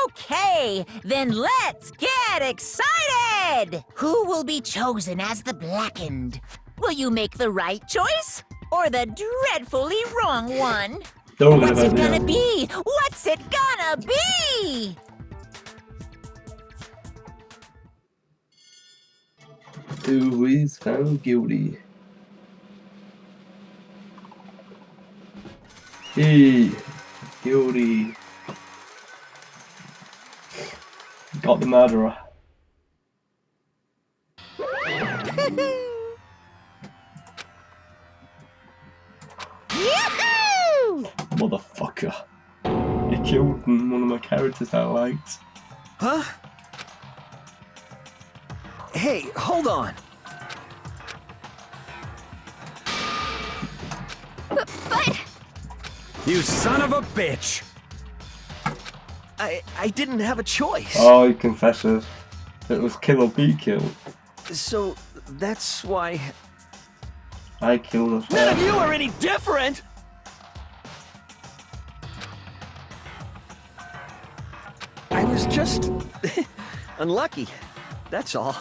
Okay, then let's get excited! Who will be chosen as the Blackened? Will you make the right choice? Or the dreadfully wrong one? What's it gonna be? What's it gonna be? Who is found guilty? Hey, guilty. Got the murderer. Motherfucker. He killed one of my characters I liked. Huh? Hey, hold on. But... You son of a bitch! I didn't have a choice. Oh, he confesses. It was kill or be killed. So, that's why... I killed her. None of you are any different! I was just... unlucky. That's all.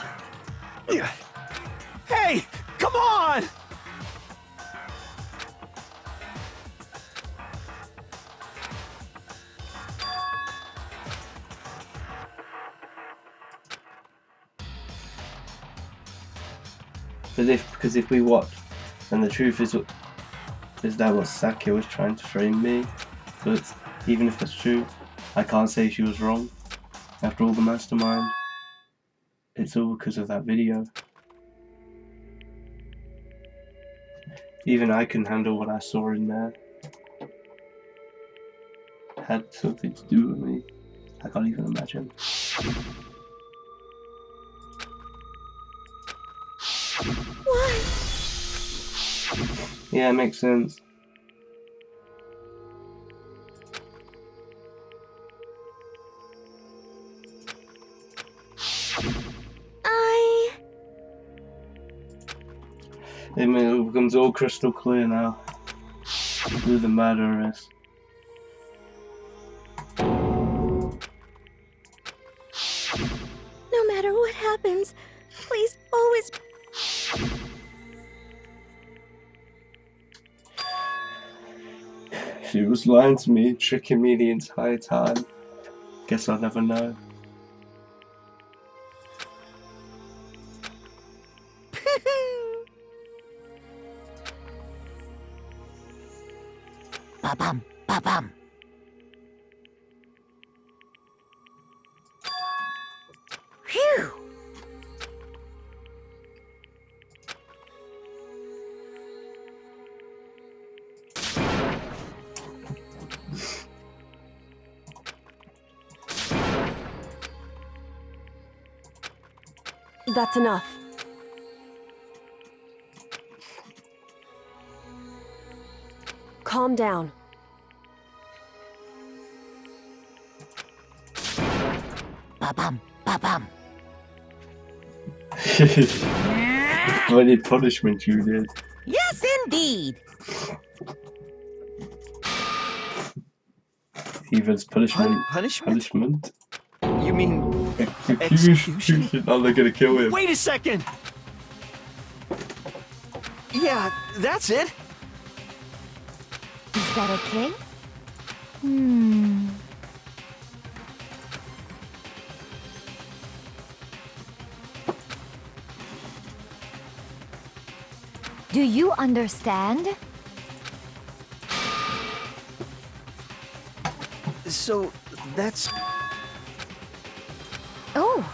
Hey! Come on! Because if we watch, and the truth is that what Saki was trying to frame me. So it's, even if it's true, I can't say she was wrong. After all, the mastermind. It's all because of that video. Even I can handle what I saw in there. It had something to do with me. I can't even imagine. Why? Yeah, it makes sense. It becomes all crystal clear now who the murderer is. No matter what happens, please always... She was lying to me, tricking me the entire time. Guess I'll never know. Ba-bum, ba-bum. Phew! That's enough. Calm down. Ba-bum, ba-bum. Any punishment you did. Yes, indeed. Eva's punishment. Punishment? You mean... Execution? Oh, they're gonna kill him. Wait a second! Yeah, that's it. Is that okay? Do you understand? So, that's... Oh.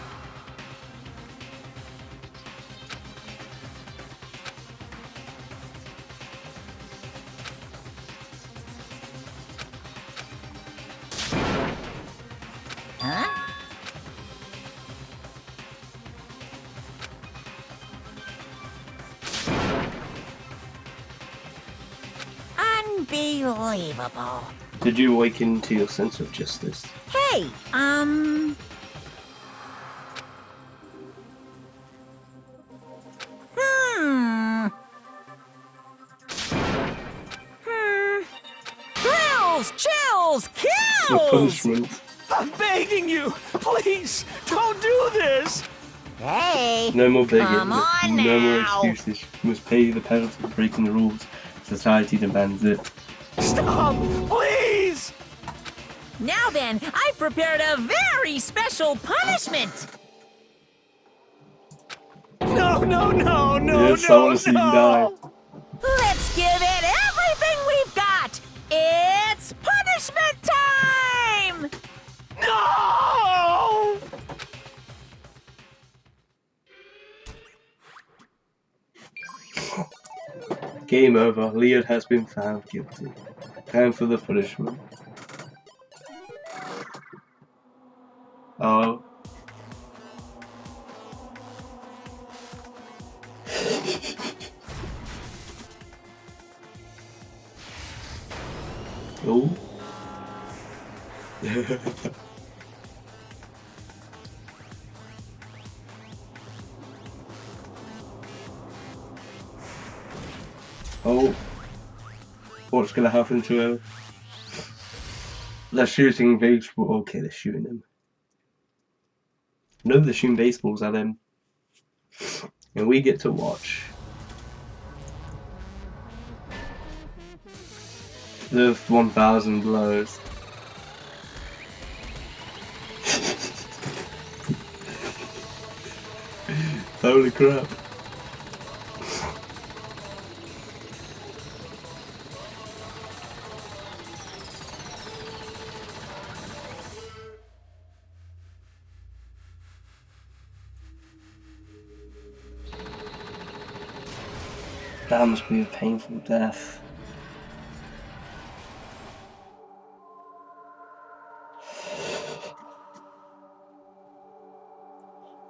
Huh? Unbelievable. Did you awaken to your sense of justice? Hey, Thrills, chills, The kills! punishment. I'm begging you! Please, don't do this! Hey, No more begging. come on no more now. excuses. You must pay the penalty for breaking the rules. Society demands it. Stop! Please! Now then, I've prepared a very special punishment. No, no, no, no, Yes, I no, want to see you die. no! Let's give it everything we've got. It's punishment time! No! Game over. Leon has been found guilty. Time for the punishment. Oh. Oh. Oh. What's gonna happen to him? They're shooting baseball. Okay, they're shooting him. No, they're shooting baseballs at him. And we get to watch. The 1,000 blows. Holy crap. That must be a painful death.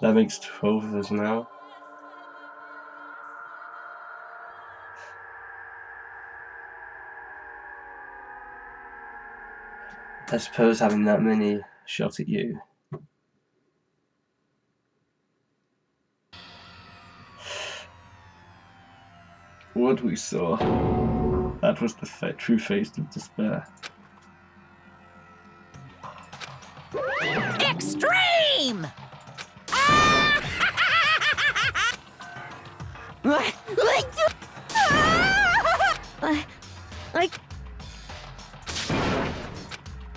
That makes 12 of us now. I suppose having that many shot at you. What we saw, that was the true face of despair. Extreme!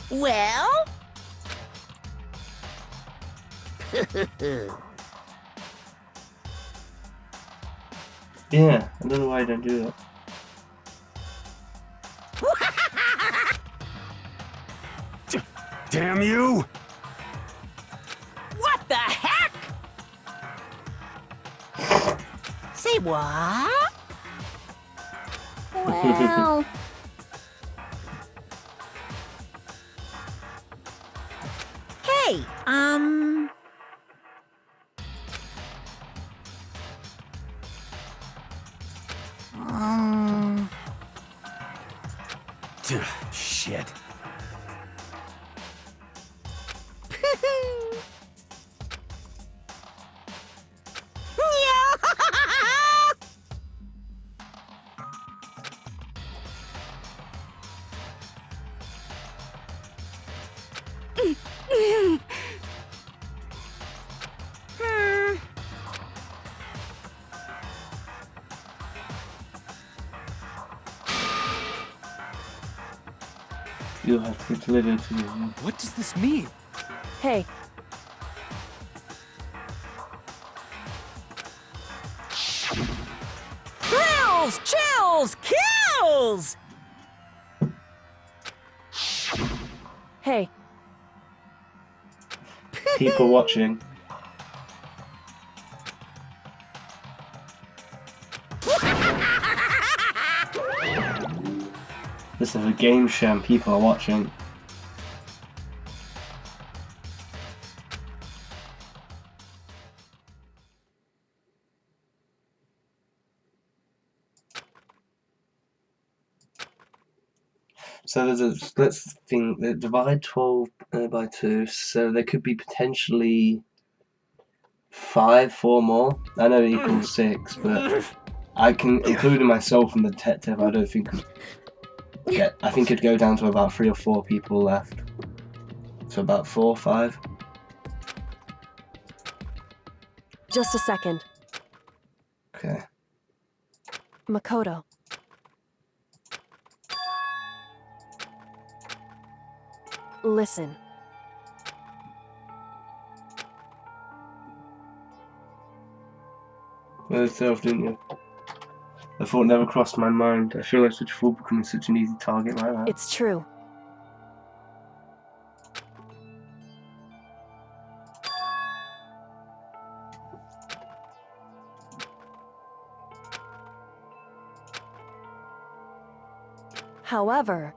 Well? Yeah, I don't know why I don't do that. Damn you! What the heck? Say what? Well, Hey, Shit. You'll have to deliver to me. What does this mean? Hey, Thrills! Kills! Chills! Kills! Hey, People watching. This is a game show and people are watching. So there's a, let's think, divide 12 by 2, so there could be potentially 4 more. I know it equals 6, but I can, including myself and the detective, I don't think I think it'd go down to about 3 or 4 people left. So about 4 or 5. just a second. Okay. Makoto. Listen. Well, yourself, didn't you? The thought never crossed my mind. I feel like such a fool becoming such an easy target like that. It's true. However,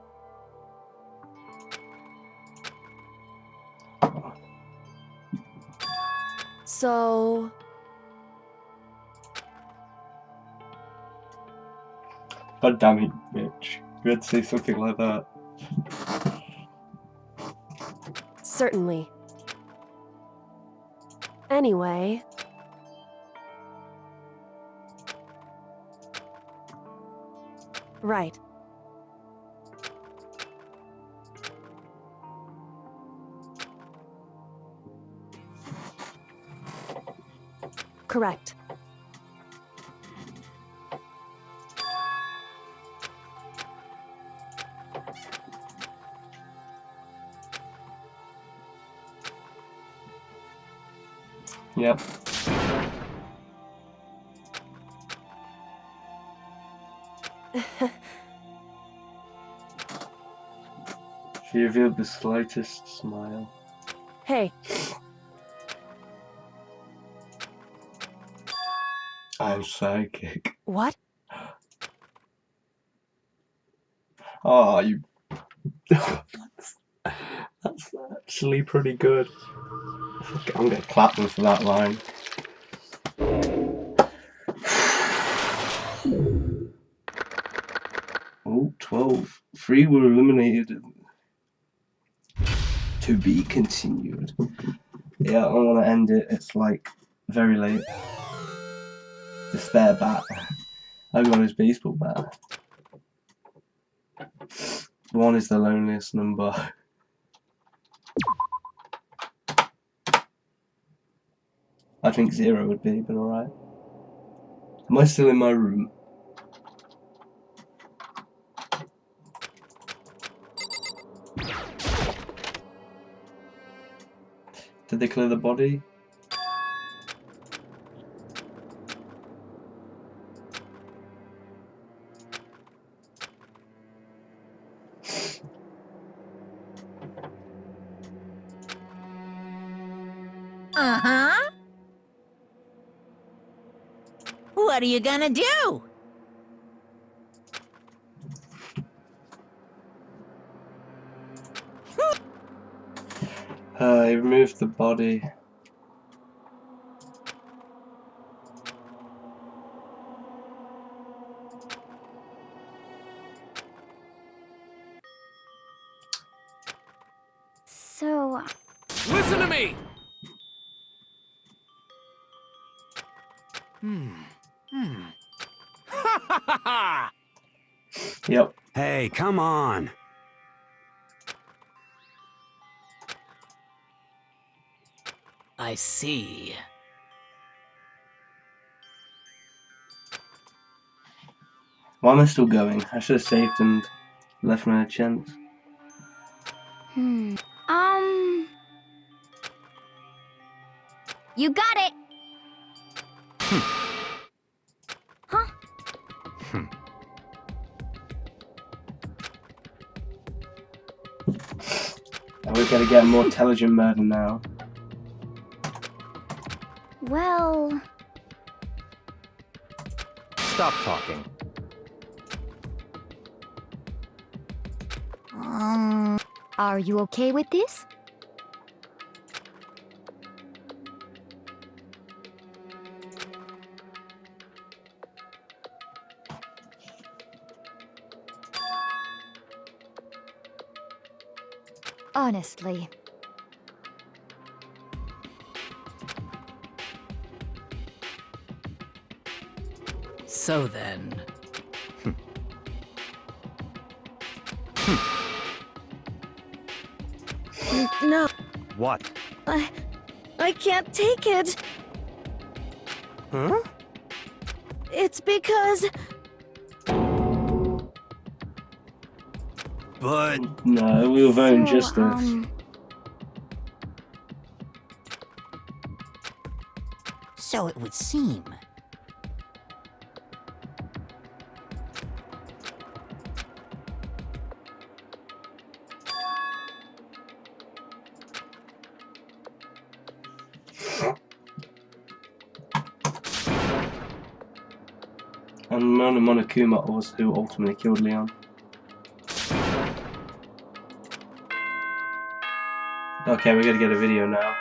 so God damn it, bitch. You had to say something like that. certainly. Anyway, right. Correct. Yep. She revealed the slightest smile. Hey, I'm psychic. what? Oh, you... That's actually pretty good. I'm gonna clap them for that line. Oh, 12. 3 were eliminated. To be continued. Yeah, I want to end it. It's like very late. The spare bat. I got his baseball bat. 1 is the loneliest number. I think 0 would be, but alright. Am I still in my room? Did they clear the body? Uh-huh. What are you gonna do? I removed the body. So, Listen to me! Ha ha ha ha! Yep. Hey, come on. I see. Why am I still going? I should have saved and left me a chance. you got it. Huh? And we're gonna get a more intelligent murder now. Well... Stop talking. Are you okay with this? Honestly. So then... No, What? I can't take it. Huh? It's because... But No, we were voting justice. So it would seem. And Mona Monokuma was who ultimately killed Leon. Okay, we're gonna get a video now.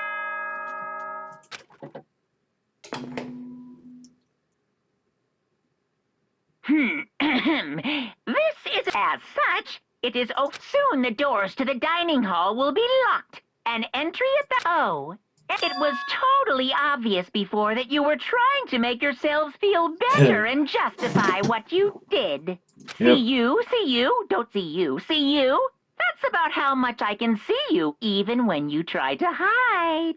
This is as such. It is soon the doors to the dining hall will be locked. An entry at the it was totally obvious before that you were trying to make yourselves feel better and justify what you did. Yep. See you, don't see you, see you. That's about how much I can see you, even when you try to hide.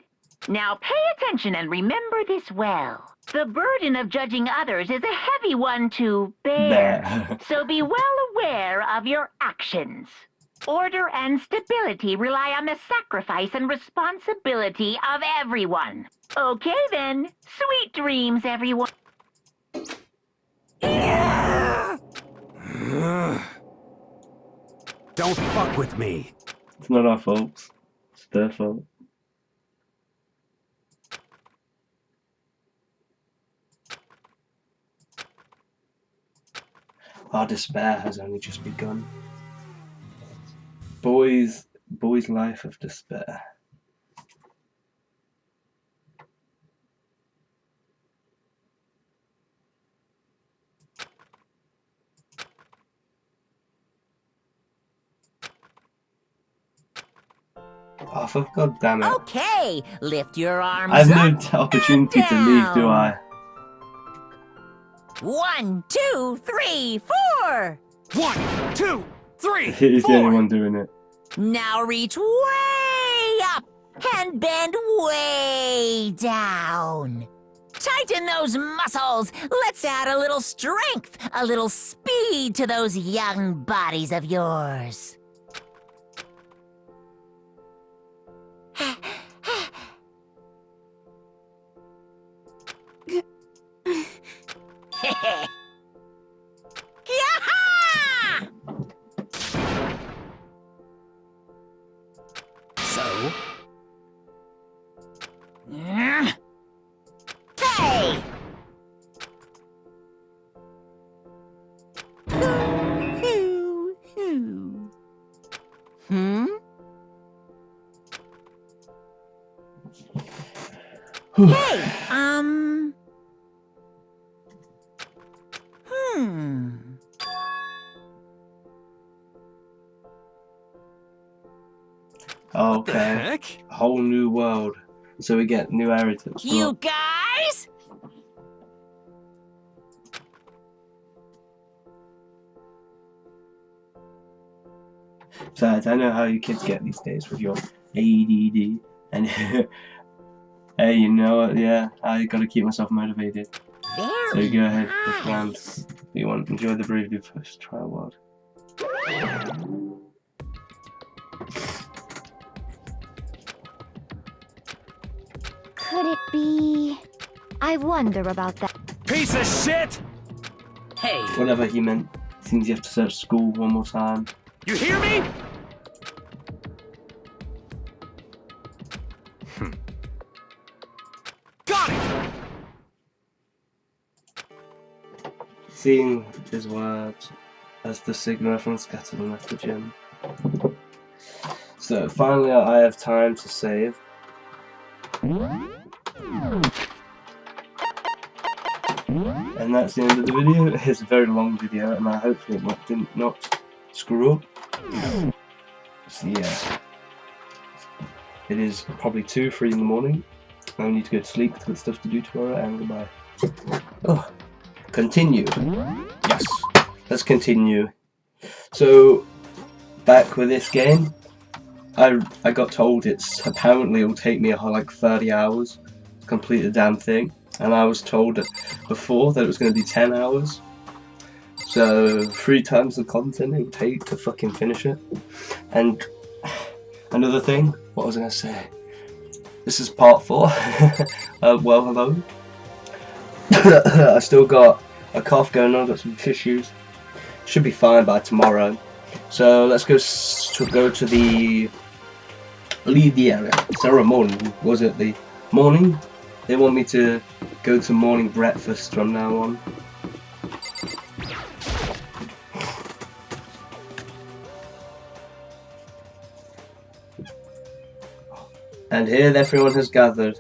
Now pay attention and remember this well. The burden of judging others is a heavy one to bear, so be well aware of your actions. Order and stability rely on the sacrifice and responsibility of everyone. Okay then, sweet dreams, everyone. Don't fuck with me. It's not our fault. It's their fault. Our despair has only just begun. Boy's life of despair. Oh, for God damn it. Okay, lift your arms I have up no opportunity to leave, do I? 1, 2, 3, 4. 1, 2, 3, He's the 4. only one doing it. Now reach way up and bend way down. Tighten those muscles. Let's add a little strength, a little speed to those young bodies of yours. Yaha! So? Hey! Hmm? Hey, Okay. The heck? A whole new world. So we get new area to explore. You guys? Besides, I know how you kids get these days with your ADD. And hey, you know what? Yeah, I gotta keep myself motivated. So you go ahead with plans. You want to enjoy the bravely first trial world. Could it be... I wonder about that. Piece of shit! Hey! Whatever he meant. Seems you have to search school one more time. You hear me? Got it! Seeing his words as the signal from scattered and left the gym. So finally I have time to save. And that's the end of the video. It's a very long video and I hope it did not screw up. So yeah. It is probably 2, 3 in the morning. I need to go to sleep, I've got stuff to do tomorrow, and goodbye. Oh, continue. Yes, let's continue. So, back with this game, I got told apparently it will take me like 30 hours to complete the damn thing, and I was told before that it was going to be 10 hours. So 3 times the content it would take to fucking finish it. And another thing, what was I going to say? This is part 4. Well, hello. I still got a cough going on, got some tissues. Should be fine by tomorrow. So let's go to the ceremony. Was it the morning? They want me to go to morning breakfast from now on. And here everyone has gathered.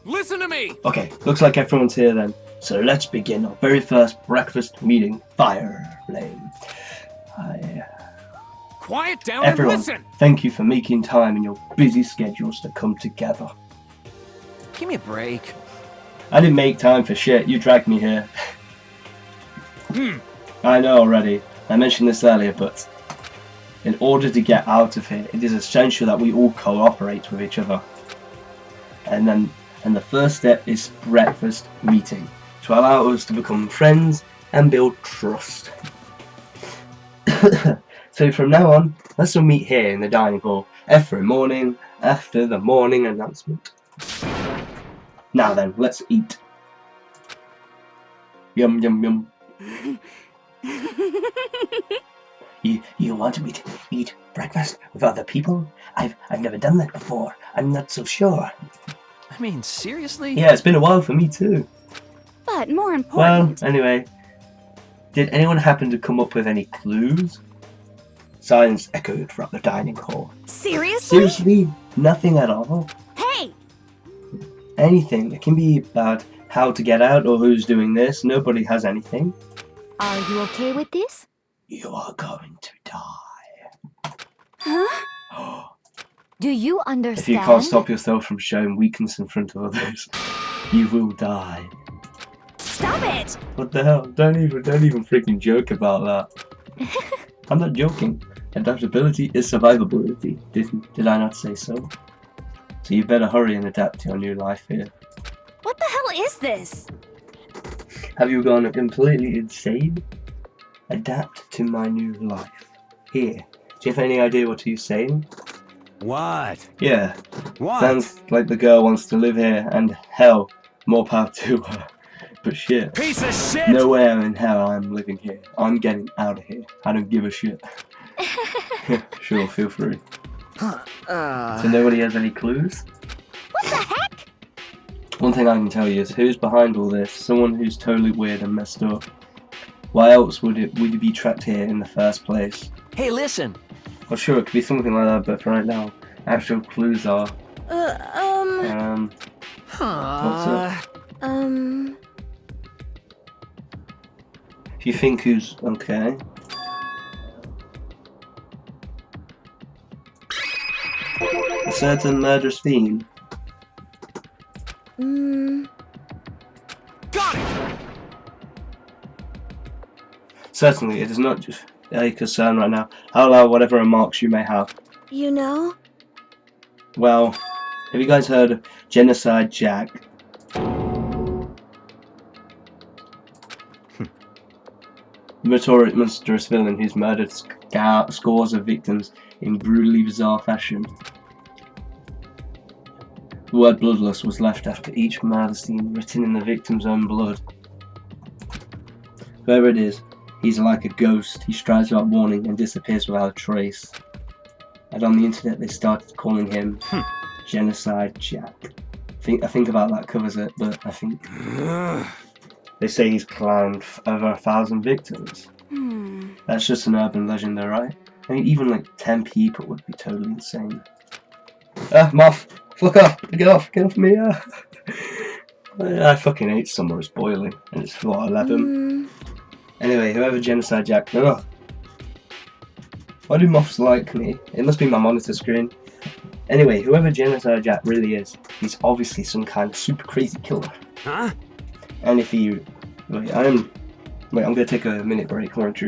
Listen to me! Okay, looks like everyone's here then. So let's begin our very first breakfast meeting. Fire flame. Quiet down Everyone, and listen! thank you for making time in your busy schedules to come together. Give me a break. I didn't make time for shit, you dragged me here. I know already, I mentioned this earlier, but in order to get out of here, it is essential that we all cooperate with each other. And the first step is breakfast meeting, to allow us to become friends and build trust. So from now on, let's all meet here in the dining hall after the morning announcement. Now then, let's eat. Yum yum yum. You want me to eat breakfast with other people? I've never done that before. I'm not so sure. I mean, seriously? Yeah, it's been a while for me too. But more important... Well, anyway. Did anyone happen to come up with any clues? Silence echoed throughout the dining hall. Seriously? Seriously? Nothing at all? Hey! Anything. It can be about how to get out or who's doing this. Nobody has anything. Are you okay with this? You are going to die. Huh? Do you understand? If you can't stop yourself from showing weakness in front of others, you will die. Stop it! What the hell? Don't even freaking joke about that. I'm not joking. Adaptability is survivability. Did I not say so? So you better hurry and adapt to your new life here. What the hell is this? Have you gone completely insane? Adapt to my new life. Here. Do you have any idea what he's saying? What? Yeah. What? Sounds like the girl wants to live here, and hell, more power to her. But shit. Piece of shit! Nowhere in hell I'm living here. I'm getting out of here. I don't give a shit. Sure, feel free. So nobody has any clues? What the heck? One thing I can tell you is who's behind all this. Someone who's totally weird and messed up. Why else would you be trapped here in the first place? Hey, listen. Well, sure, it could be something like that, but for right now, actual clues are... What's up? If you think who's... okay. A certain murderous theme. Got it! Certainly, it is not just a concern right now. I'll allow whatever remarks you may have. You know? Well, have you guys heard of Genocide Jack? The monstrous villain who's murdered scores of victims in brutally bizarre fashion. The word bloodlust was left after each murder scene, written in the victim's own blood. Whoever it is, he's like a ghost. He strides without warning and disappears without a trace. And on the internet they started calling him Genocide Jack. I think about that covers it, but I think they say he's claimed over 1,000 victims. That's just an urban legend though, right? I mean, even like 10 people would be totally insane. Moth! Look up! Get off me! I fucking hate summer, it's boiling, and it's what, 11? Anyway, whoever Genocide Jack... Ugh. Why do moths like me? It must be my monitor screen. Anyway, whoever Genocide Jack really is, he's obviously some kind of super crazy killer. Huh? And if you... Wait, I'm gonna take a minute break. I want to